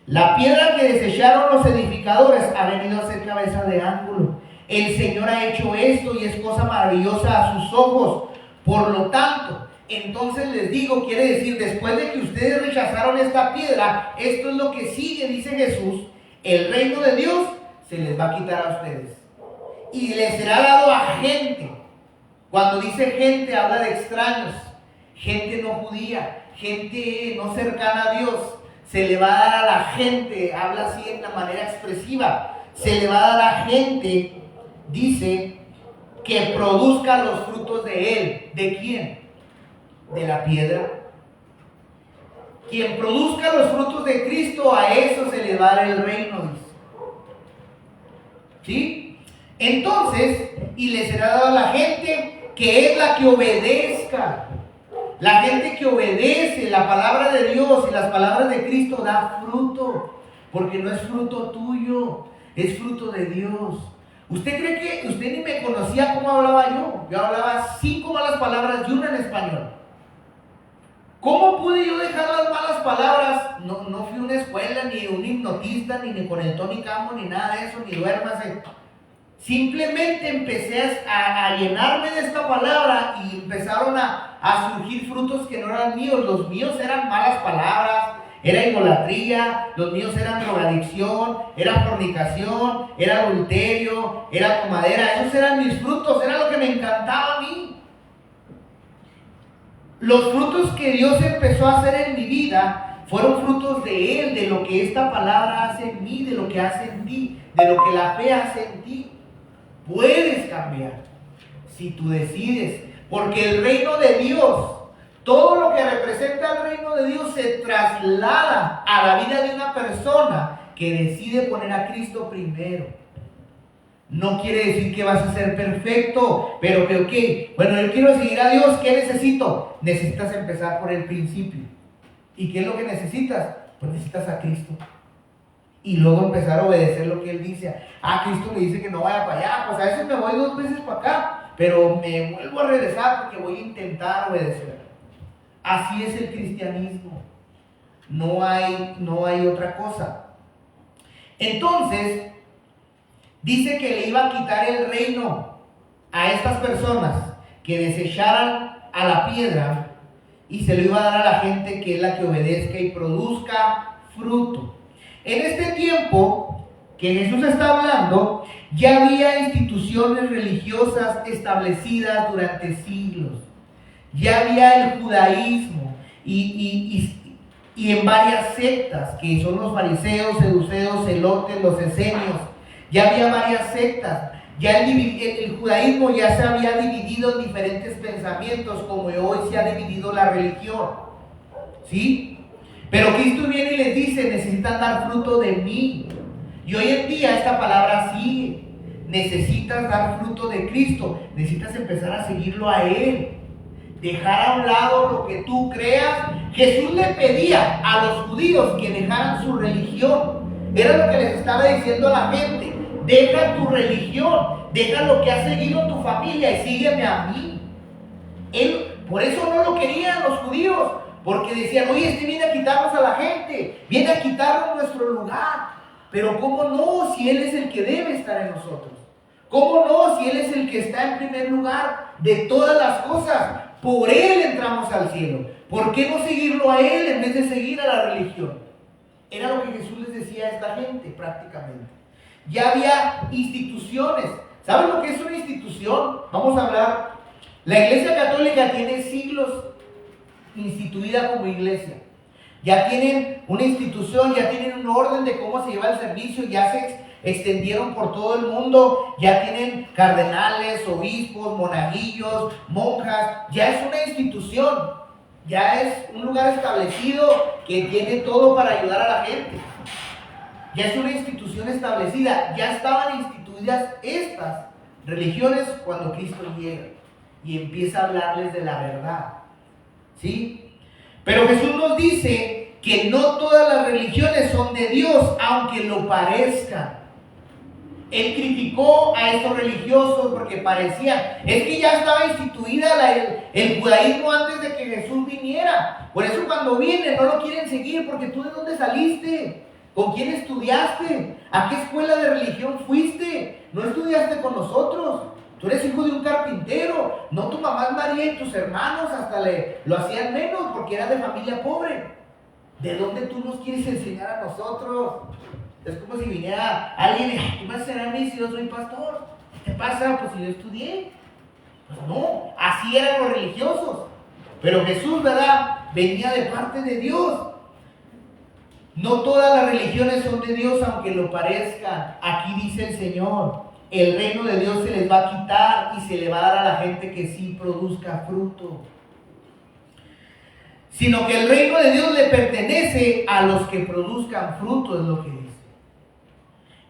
La piedra que desecharon los edificadores ha venido a ser cabeza de ángulo. El Señor ha hecho esto y es cosa maravillosa a sus ojos. Por lo tanto, entonces les digo, quiere decir, después de que ustedes rechazaron esta piedra, esto es lo que sigue, dice Jesús: el reino de Dios se les va a quitar a ustedes y les será dado a gente. Cuando dice gente, habla de extraños, gente no judía, gente no cercana a Dios. Se le va a dar a la gente, habla así en la manera expresiva, se le va a dar a gente, dice, que produzca los frutos de él. ¿De quién? De la piedra. Quien produzca los frutos de Cristo, a eso se le va a dar el reino, dice. ¿Sí? Entonces, y le será dado a la gente que es la que obedezca. La gente que obedece la palabra de Dios y las palabras de Cristo da fruto, porque no es fruto tuyo, es fruto de Dios. ¿Usted cree que usted ni me conocía cómo hablaba yo? Yo hablaba 5 malas palabras y una en español. ¿Cómo pude yo dejar las malas palabras? No fui a una escuela, ni un hipnotista, ni con el Tony Campo, ni nada de eso, ni duérmase. Simplemente empecé a llenarme de esta palabra y empezaron a surgir frutos que no eran míos. Los míos eran malas palabras, era idolatría, los míos eran drogadicción, era fornicación, era adulterio, era tomadera. Esos eran mis frutos, era lo que me encantaba a mí. Los frutos que Dios empezó a hacer en mi vida fueron frutos de Él, de lo que esta palabra hace en mí, de lo que hace en ti, de lo que la fe hace en ti. Puedes cambiar si tú decides, porque el reino de Dios, todo lo que representa el reino de Dios se traslada a la vida de una persona que decide poner a Cristo primero. No quiere decir que vas a ser perfecto, pero que ok, bueno, yo quiero seguir a Dios, ¿qué necesito? Necesitas empezar por el principio. ¿Y qué es lo que necesitas? Pues necesitas a Cristo. Y luego empezar a obedecer lo que Él dice. Cristo me dice que no vaya para allá, pues a veces me voy 2 veces para acá, pero me vuelvo a regresar porque voy a intentar obedecer. Así es el cristianismo. No hay otra cosa. Entonces, dice que le iba a quitar el reino a estas personas que desecharan a la piedra y se lo iba a dar a la gente que es la que obedezca y produzca fruto. En este tiempo que Jesús está hablando, ya había instituciones religiosas establecidas durante siglos. Ya había el judaísmo y en varias sectas, que son los fariseos, seduceos, celotes, los esenios. Ya había varias sectas. Ya el judaísmo ya se había dividido en diferentes pensamientos, como hoy se ha dividido la religión. ¿Sí? Pero Cristo viene y les dice, necesitan dar fruto de mí. Y hoy en día esta palabra sigue. Necesitas dar fruto de Cristo. Necesitas empezar a seguirlo a Él. Dejar a un lado lo que tú creas. Jesús le pedía a los judíos que dejaran su religión. Era lo que les estaba diciendo a la gente. Deja tu religión, deja lo que has seguido en tu familia y sígueme a mí. Él, por eso no lo querían los judíos, porque decían, oye, este viene a quitarnos a la gente, viene a quitarnos nuestro lugar. Pero ¿cómo no si Él es el que debe estar en nosotros? ¿Cómo no si Él es el que está en primer lugar de todas las cosas? Por Él entramos al cielo. ¿Por qué no seguirlo a Él en vez de seguir a la religión? Era lo que Jesús les decía a esta gente prácticamente. Ya había instituciones. ¿Saben lo que es una institución? Vamos a hablar. La Iglesia Católica tiene siglos instituida como iglesia. Ya tienen una institución, ya tienen un orden de cómo se lleva el servicio, ya se extendieron por todo el mundo, ya tienen cardenales, obispos, monaguillos, monjas. Ya es una institución, ya es un lugar establecido que tiene todo para ayudar a la gente. Ya es una institución establecida. Ya estaban instituidas estas religiones cuando Cristo llega y empieza a hablarles de la verdad. ¿Sí? Pero Jesús nos dice que no todas las religiones son de Dios, aunque lo parezcan. Él criticó a estos religiosos porque parecían, es que ya estaba instituida el judaísmo antes de que Jesús viniera. Por eso cuando viene no lo quieren seguir, porque tú ¿de dónde saliste? ¿Con quién estudiaste? ¿A qué escuela de religión fuiste? No estudiaste con nosotros. Tú eres hijo de un carpintero. No, tu mamá es María y tus hermanos hasta lo hacían menos porque eras de familia pobre. ¿De dónde tú nos quieres enseñar a nosotros? Es como si viniera alguien y tú me vas a enseñar a mí si yo soy pastor. ¿Qué te pasa? Pues si yo estudié. Pues no, así eran los religiosos. Pero Jesús, ¿verdad? Venía de parte de Dios. No todas las religiones son de Dios, aunque lo parezcan. Aquí dice el Señor, el reino de Dios se les va a quitar y se le va a dar a la gente que sí produzca fruto. Sino que el reino de Dios le pertenece a los que produzcan fruto, es lo que dice.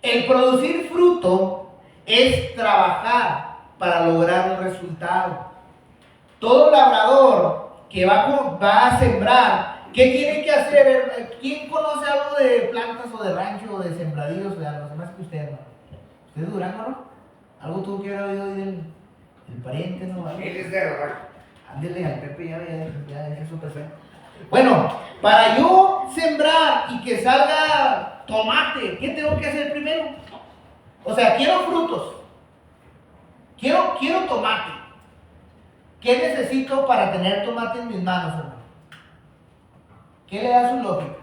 El producir fruto es trabajar para lograr un resultado. Todo labrador que va a sembrar, ¿qué tiene que hacer? ¿Quién conoce algo de plantas o de rancho o de sembradíos o de algo? Más que usted, ¿no? ¿Usted es Durango, no? Algo tuvo que haber oído del pariente, ¿no? Él es de rancho. Ándele al Pepe, ya es su PC. Bueno, para yo sembrar y que salga tomate, ¿qué tengo que hacer primero? O sea, quiero frutos. Quiero tomate. ¿Qué necesito para tener tomate en mis manos, hermano? ¿Qué le da su lógica?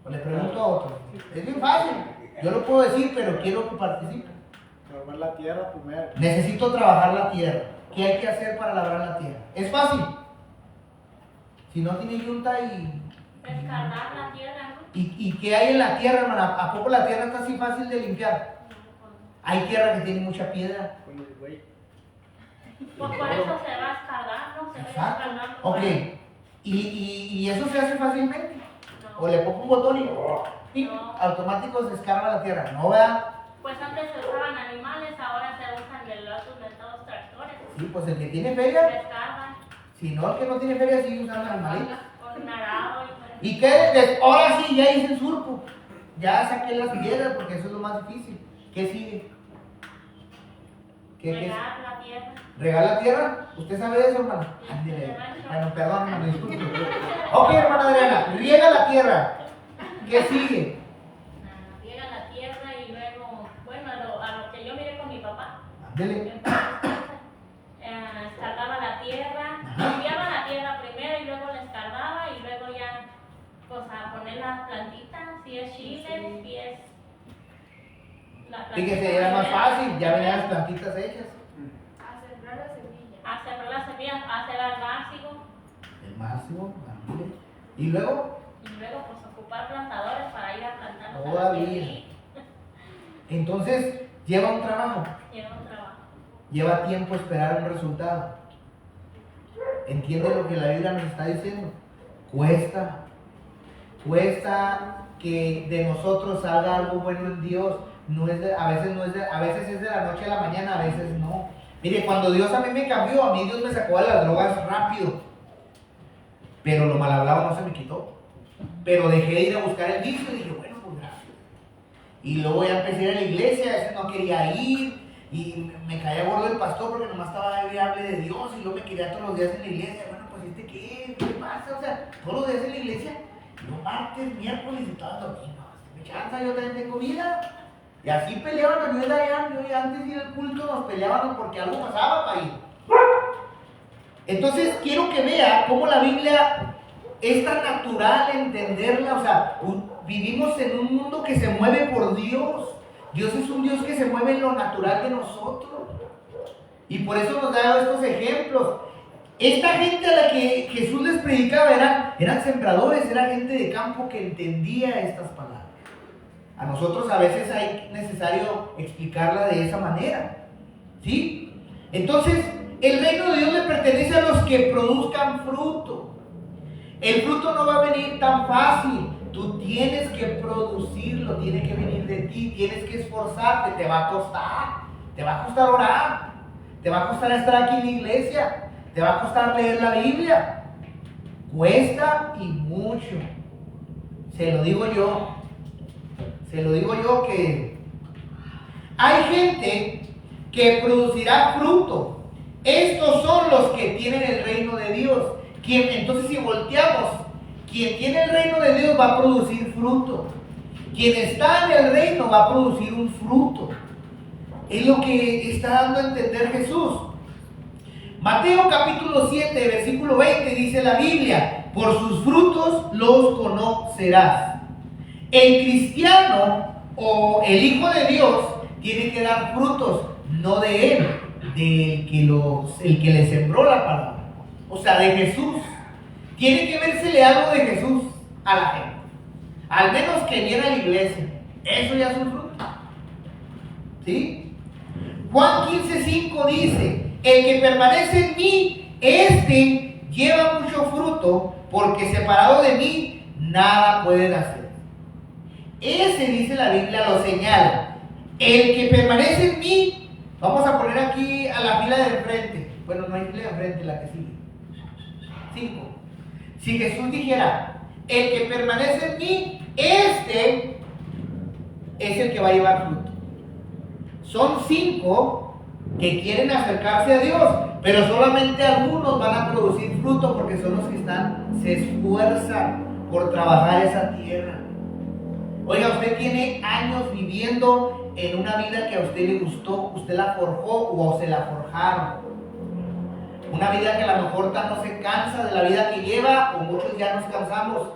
O le pregunto a otro. Es bien fácil. Yo lo puedo decir, pero quiero que participen. Trabajar la tierra primero. Necesito trabajar la tierra. ¿Qué hay que hacer para labrar la tierra? Es fácil. Si no tiene yunta Descargar la tierra, ¿no? ¿Y qué hay en la tierra, hermana? ¿A poco la tierra está así fácil de limpiar? Hay tierra que tiene mucha piedra. Con el güey. Pues por eso se va a descargar, ¿no? Se va a Exacto. descargar. Ok. ¿Y eso se hace fácilmente? No. O le pongo un botón y No. automático se descarga la tierra. No, ¿verdad? Pues antes se usaban animales, ahora se usan de los metados tractores. Sí, pues el que tiene feria, Descargan si no el que no tiene feria sigue usando animalitos. con arado y todo. ¿Y qué? Ahora sí, ya hice el surco. Ya saqué las piedras porque eso es lo más difícil. ¿Qué sigue? ¿Qué? Regar la tierra. ¿Regar la tierra? ¿Usted sabe de eso, hermano? Ándele. Bueno, perdón, hermano, disculpe. Ok, hermana Adriana, riega la tierra. ¿Qué sigue? Riega la tierra y luego, bueno, a lo que yo miré con mi papá. Ándele. Descargaba la tierra, Ajá. limpiaba la tierra primero y luego la descargaba y luego ya, pues a poner las plantitas, si es chile, si es la plantita. Fíjese, era más fácil, ya venían las plantitas hechas. A sembrar la semilla. A sembrar las semillas, a hacer el básico El máximo, ándele. Y luego, y luego pues ocupar plantadores para ir a plantar los Todavía. árboles. entonces, lleva un trabajo. Lleva un trabajo. Lleva tiempo esperar un resultado. ¿Entiende lo que la Biblia nos está diciendo? Cuesta que de nosotros salga algo bueno en Dios. A veces es de la noche a la mañana, a veces no. Mire, cuando Dios a mí me cambió, a mí Dios me sacó de las drogas rápido. Pero lo mal hablado no se me quitó. Pero dejé de ir a buscar el vicio y dije, bueno, pues gracias. Y luego ya empecé a ir a la iglesia, a veces no quería ir. Y me caía gordo el pastor porque nomás estaba ahí y hable de Dios. Y luego me quería todos los días en la iglesia. Bueno, pues ¿qué pasa? O sea, todos los días en la iglesia. No martes, miércoles y todos los domingos. Me chanza, yo también tengo vida. Y así peleaban, yo antes de ir al culto nos peleábamos porque algo pasaba para ir. Entonces quiero que vea cómo la Biblia es tan natural entenderla. O sea, vivimos en un mundo que se mueve por Dios. Dios es un Dios que se mueve en lo natural de nosotros. Y por eso nos da estos ejemplos. Esta gente a la que Jesús les predicaba eran sembradores, era gente de campo que entendía estas palabras. A nosotros a veces es necesario explicarla de esa manera. ¿Sí? Entonces, el reino de Dios le pertenece a los que produzcan fruto. El fruto no va a venir tan fácil. Tú tienes que producirlo, tiene que venir de ti, tienes que esforzarte, te va a costar orar, te va a costar estar aquí en la iglesia, te va a costar leer la Biblia. Cuesta y mucho. Se lo digo yo que hay gente que producirá fruto. Estos son los que tienen el reino de Dios. Entonces si volteamos, quien tiene el reino de Dios va a producir fruto. Quien está en el reino va a producir un fruto. Es lo que está dando a entender Jesús. Mateo capítulo 7, versículo 20 dice la Biblia: por sus frutos los conocerás. El cristiano o el Hijo de Dios tiene que dar frutos, no de él, el que le sembró la palabra. O sea, de Jesús. Tiene que vérsele algo de Jesús a la gente. Al menos que viene a la iglesia. Eso ya es un fruto. ¿Sí? Juan 15:5 dice: el que permanece en mí, este lleva mucho fruto, porque separado de mí, nada pueden hacer. Ese, dice la Biblia, lo señala. El que permanece en mí, vamos a poner aquí a la fila de enfrente. Bueno, no hay fila de enfrente, la que sigue. 5. Si Jesús dijera: el que permanece en mí, este es el que va a llevar fruto. Son 5 que quieren acercarse a Dios, pero solamente algunos van a producir fruto porque son los que se esfuerzan por trabajar esa tierra. Oiga, usted tiene años viviendo en una vida que a usted le gustó, usted la forjó o se la forjaron. Una vida que a lo mejor no se cansa de la vida que lleva, o muchos ya nos cansamos,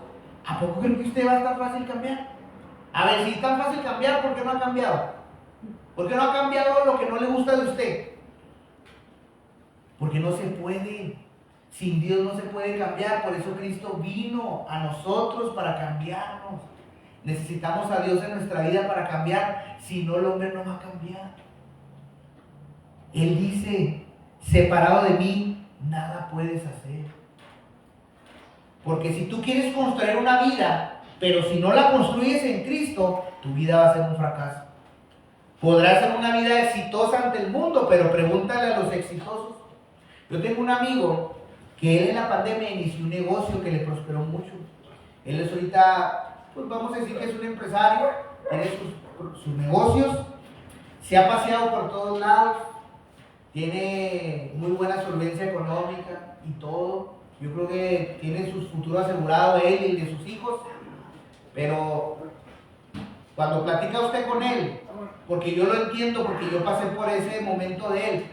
¿A poco creen que usted va a estar fácil cambiar? A ver, si es tan fácil cambiar, ¿por qué no ha cambiado? ¿Por qué no ha cambiado lo que no le gusta de usted? Porque no se puede. Sin Dios no se puede cambiar. Por eso Cristo vino a nosotros para cambiarnos. Necesitamos a Dios en nuestra vida para cambiar. Si no, el hombre no va a cambiar. Él dice, separado de mí, nada puedes hacer. Porque si tú quieres construir una vida, pero si no la construyes en Cristo, tu vida va a ser un fracaso. Podrás ser una vida exitosa ante el mundo, pero pregúntale a los exitosos. Yo tengo un amigo que él en la pandemia inició un negocio que le prosperó mucho. Él es ahorita, pues vamos a decir que es un empresario, tiene sus negocios, se ha paseado por todos lados, tiene muy buena solvencia económica y todo. Yo creo que tiene su futuro asegurado él y de sus hijos, pero cuando platica usted con él, porque yo lo entiendo, porque yo pasé por ese momento de él,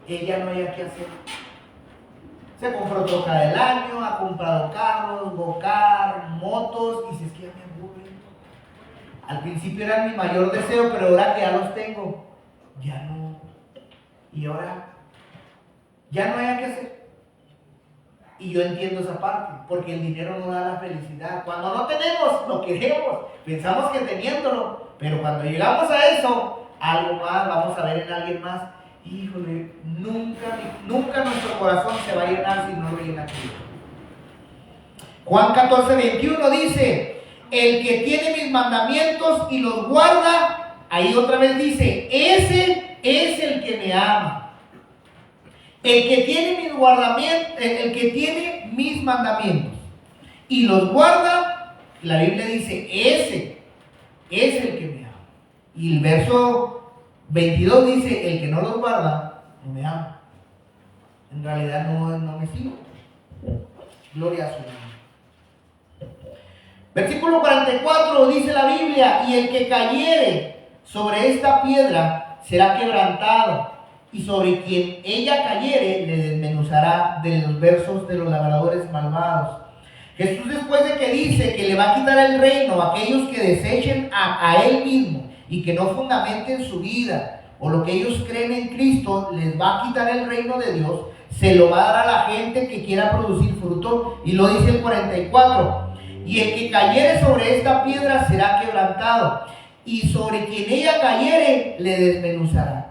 ella no haya qué hacer. Se compró troca del año, ha comprado carros, go-kart, motos, y dice, es que ya me aburre. Al principio era mi mayor deseo, pero ahora que ya los tengo, ya no. Y ahora, ya no hay que hacer. Y yo entiendo esa parte, porque el dinero no da la felicidad. Cuando no tenemos, lo queremos, pensamos que teniéndolo, pero cuando llegamos a eso, algo más, vamos a ver en alguien más. Híjole, nunca nuestro corazón se va a llenar si no lo llena Cristo. Juan 14:21 dice, el que tiene mis mandamientos y los guarda, ahí otra vez dice, ese es el que me ama. El que tiene mis mandamientos y los guarda, la Biblia dice, ese es el que me ama. Y el verso 22 dice, el que no los guarda, no me ama. En realidad no me sigue. Gloria a su nombre. Versículo 44 dice la Biblia, y el que cayere sobre esta piedra será quebrantado, y sobre quien ella cayere le desmenuzará. De los versos de los labradores malvados. Jesús, después de que dice que le va a quitar el reino a aquellos que desechen a él mismo y que no fundamenten su vida o lo que ellos creen en Cristo, les va a quitar el reino de Dios, se lo va a dar a la gente que quiera producir fruto, y lo dice el 44, y el que cayere sobre esta piedra será quebrantado, y sobre quien ella cayere le desmenuzará.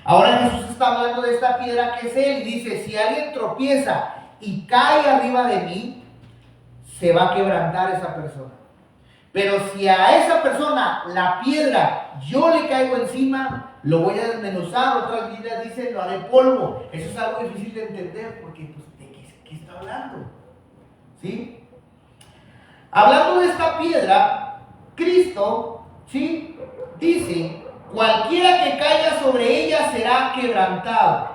Ahora Jesús está hablando de esta piedra que es él, y dice, si alguien tropieza y cae arriba de mí, se va a quebrantar esa persona. Pero si a esa persona la piedra yo le caigo encima, lo voy a desmenuzar. Otras Biblias dicen, lo haré polvo. Eso es algo difícil de entender, porque pues, ¿de qué está hablando? ¿Sí? Hablando de esta piedra, Cristo, ¿sí?, dice, cualquiera que caiga sobre ella será quebrantado.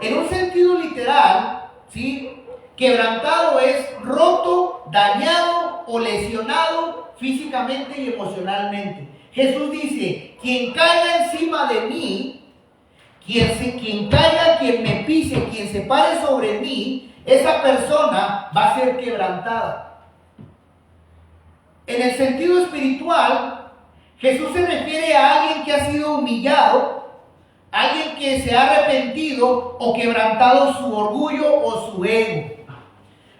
En un sentido literal, ¿sí?, quebrantado es roto, dañado o lesionado físicamente y emocionalmente. Jesús dice, quien caiga encima de mí, quien caiga, quien me pise, quien se pare sobre mí, esa persona va a ser quebrantada. En el sentido espiritual, Jesús se refiere a alguien que ha sido humillado, alguien que se ha arrepentido o quebrantado su orgullo o su ego.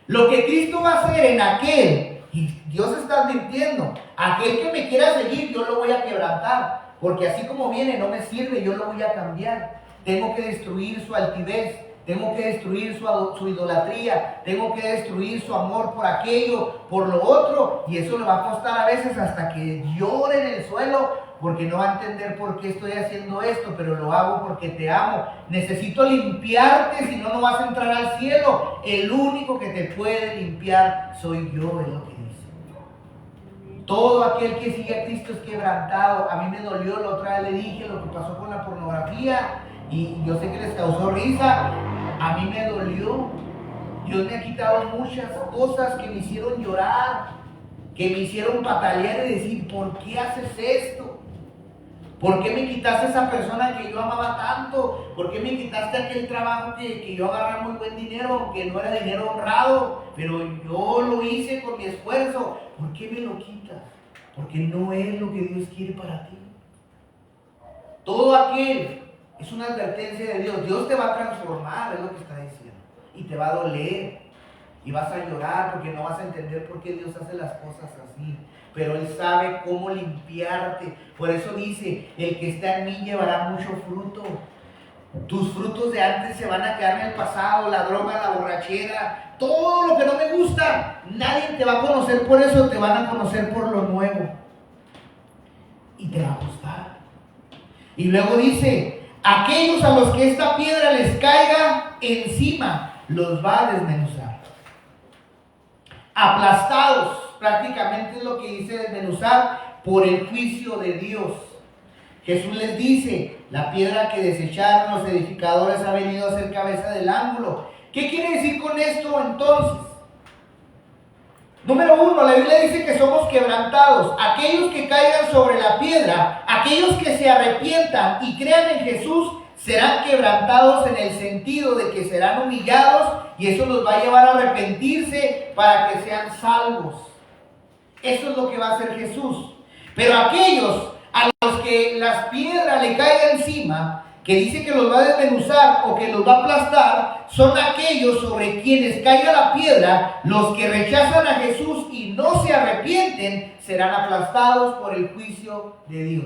Lo que Cristo va a hacer en aquel, y Dios está advirtiendo, aquel que me quiera seguir, yo lo voy a quebrantar, porque así como viene no me sirve, yo lo voy a cambiar. Tengo que destruir su altivez, tengo que destruir su idolatría, tengo que destruir su amor por aquello, por lo otro, y eso le va a costar a veces hasta que llore en el suelo, porque no va a entender por qué estoy haciendo esto, pero lo hago porque te amo. Necesito limpiarte, si no, no vas a entrar al cielo. El único que te puede limpiar soy yo, es lo que dice. Todo aquel que sigue a Cristo es quebrantado. A mí me dolió, la otra vez le dije lo que pasó con la pornografía, y yo sé que les causó risa. A mí me dolió. Dios me ha quitado muchas cosas que me hicieron llorar, que me hicieron patalear y decir, ¿por qué haces esto? ¿Por qué me quitaste esa persona que yo amaba tanto? ¿Por qué me quitaste aquel trabajo que yo agarraba muy buen dinero, aunque no era dinero honrado? Pero yo lo hice con mi esfuerzo. ¿Por qué me lo quitas? Porque no es lo que Dios quiere para ti. Todo aquel es una advertencia de Dios. Dios te va a transformar, es lo que está diciendo. Y te va a doler. Y vas a llorar porque no vas a entender por qué Dios hace las cosas así. Pero Él sabe cómo limpiarte. Por eso dice, el que está en mí llevará mucho fruto. Tus frutos de antes se van a quedar en el pasado, la droga, la borrachera, todo lo que no me gusta. Nadie te va a conocer por eso, te van a conocer por lo nuevo. Y te va a gustar. Y luego dice, aquellos a los que esta piedra les caiga encima, los va a desmenuzar. Aplastados, prácticamente es lo que dice desmenuzar, por el juicio de Dios. Jesús les dice, la piedra que desecharon los edificadores ha venido a ser cabeza del ángulo. ¿Qué quiere decir con esto entonces? Número 1, la Biblia dice que somos quebrantados. Aquellos que caigan sobre la piedra, aquellos que se arrepientan y crean en Jesús, serán quebrantados en el sentido de que serán humillados y eso los va a llevar a arrepentirse para que sean salvos. Eso es lo que va a hacer Jesús. Pero aquellos a los que las piedras le caigan encima, que dice que los va a desmenuzar o que los va a aplastar, son aquellos sobre quienes caiga la piedra, los que rechazan a Jesús y no se arrepienten, serán aplastados por el juicio de Dios.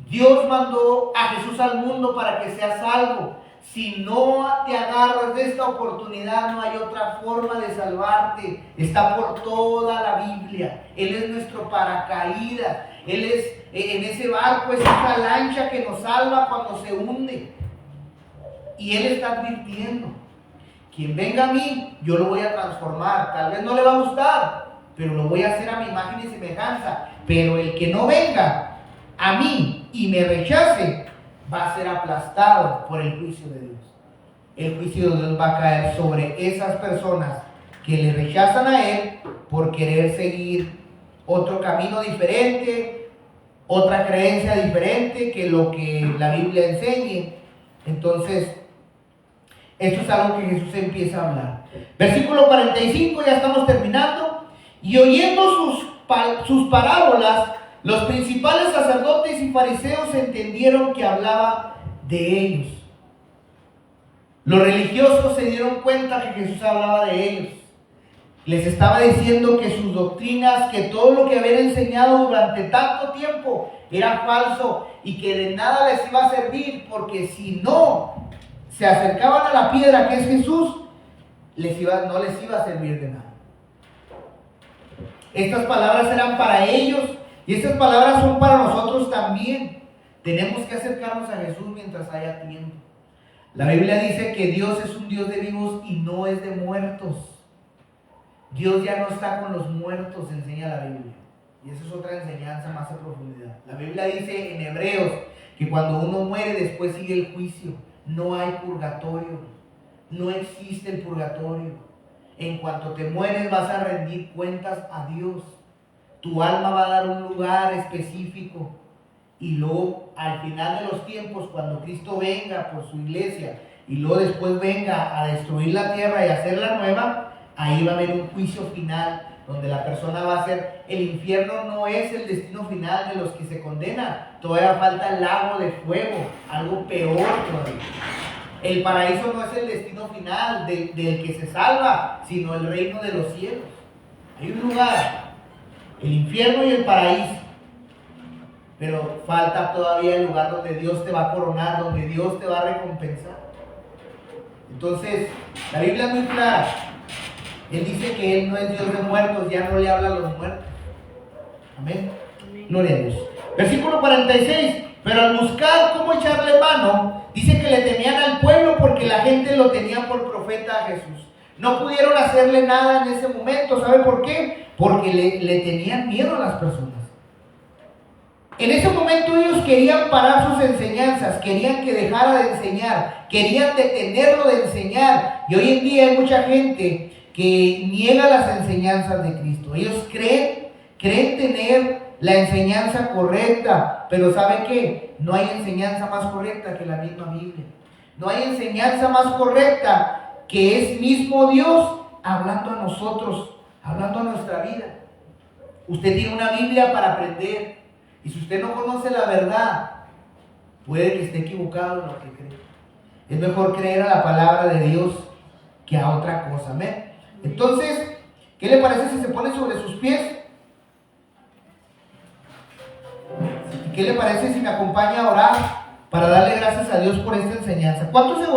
Dios mandó a Jesús al mundo para que seas salvo. Si no te agarras de esta oportunidad, no hay otra forma de salvarte. Está por toda la Biblia. Él es nuestro paracaídas. Él es en ese barco, es esa lancha que nos salva cuando se hunde. Y Él está advirtiendo: quien venga a mí, yo lo voy a transformar. Tal vez no le va a gustar, pero lo voy a hacer a mi imagen y semejanza. Pero el que no venga a mí y me rechace, va a ser aplastado por el juicio de Dios. El juicio de Dios va a caer sobre esas personas que le rechazan a Él por querer seguir otro camino diferente, otra creencia diferente que lo que la Biblia enseñe. Entonces, esto es algo que Jesús empieza a hablar. Versículo 45, ya estamos terminando. Y oyendo sus parábolas, los principales sacerdotes y fariseos entendieron que hablaba de ellos. Los religiosos se dieron cuenta que Jesús hablaba de ellos. Les estaba diciendo que sus doctrinas, que todo lo que habían enseñado durante tanto tiempo era falso y que de nada les iba a servir, porque si no se acercaban a la piedra que es Jesús, no les iba a servir de nada. Estas palabras eran para ellos y estas palabras son para nosotros también. Tenemos que acercarnos a Jesús mientras haya tiempo. La Biblia dice que Dios es un Dios de vivos y no es de muertos. Dios ya no está con los muertos, enseña la Biblia. Y esa es otra enseñanza más a profundidad. La Biblia dice en Hebreos que cuando uno muere después sigue el juicio. No hay purgatorio. No existe el purgatorio. En cuanto te mueres vas a rendir cuentas a Dios. Tu alma va a dar un lugar específico. Y luego al final de los tiempos, cuando Cristo venga por su iglesia y luego después venga a destruir la tierra y hacerla nueva, ahí va a haber un juicio final donde la persona va a ser, el infierno no es el destino final de los que se condenan, todavía falta el lago de fuego, algo peor todavía. El paraíso no es el destino final del que se salva, sino el reino de los cielos. Hay un lugar, el infierno y el paraíso, pero falta todavía el lugar donde Dios te va a coronar, donde Dios te va a recompensar. Entonces, la Biblia es muy clara. Él dice que Él no es Dios de muertos, ya no le habla a los muertos. Amén. Gloria a Dios. Versículo 46. Pero al buscar cómo echarle mano, dice que le temían al pueblo porque la gente lo tenía por profeta a Jesús. No pudieron hacerle nada en ese momento. ¿Sabe por qué? Porque le tenían miedo a las personas. En ese momento ellos querían parar sus enseñanzas, querían que dejara de enseñar, querían detenerlo de enseñar. Y hoy en día hay mucha gente que niega las enseñanzas de Cristo. Ellos creen tener la enseñanza correcta. Pero ¿sabe qué? No hay enseñanza más correcta que la misma Biblia. No hay enseñanza más correcta que es mismo Dios hablando a nosotros, hablando a nuestra vida. Usted tiene una Biblia para aprender. Y si usted no conoce la verdad, puede que esté equivocado en lo que cree. Es mejor creer a la palabra de Dios que a otra cosa. Amén. Entonces, ¿qué le parece si se pone sobre sus pies? ¿Qué le parece si me acompaña a orar para darle gracias a Dios por esta enseñanza? ¿Cuántos se gozan?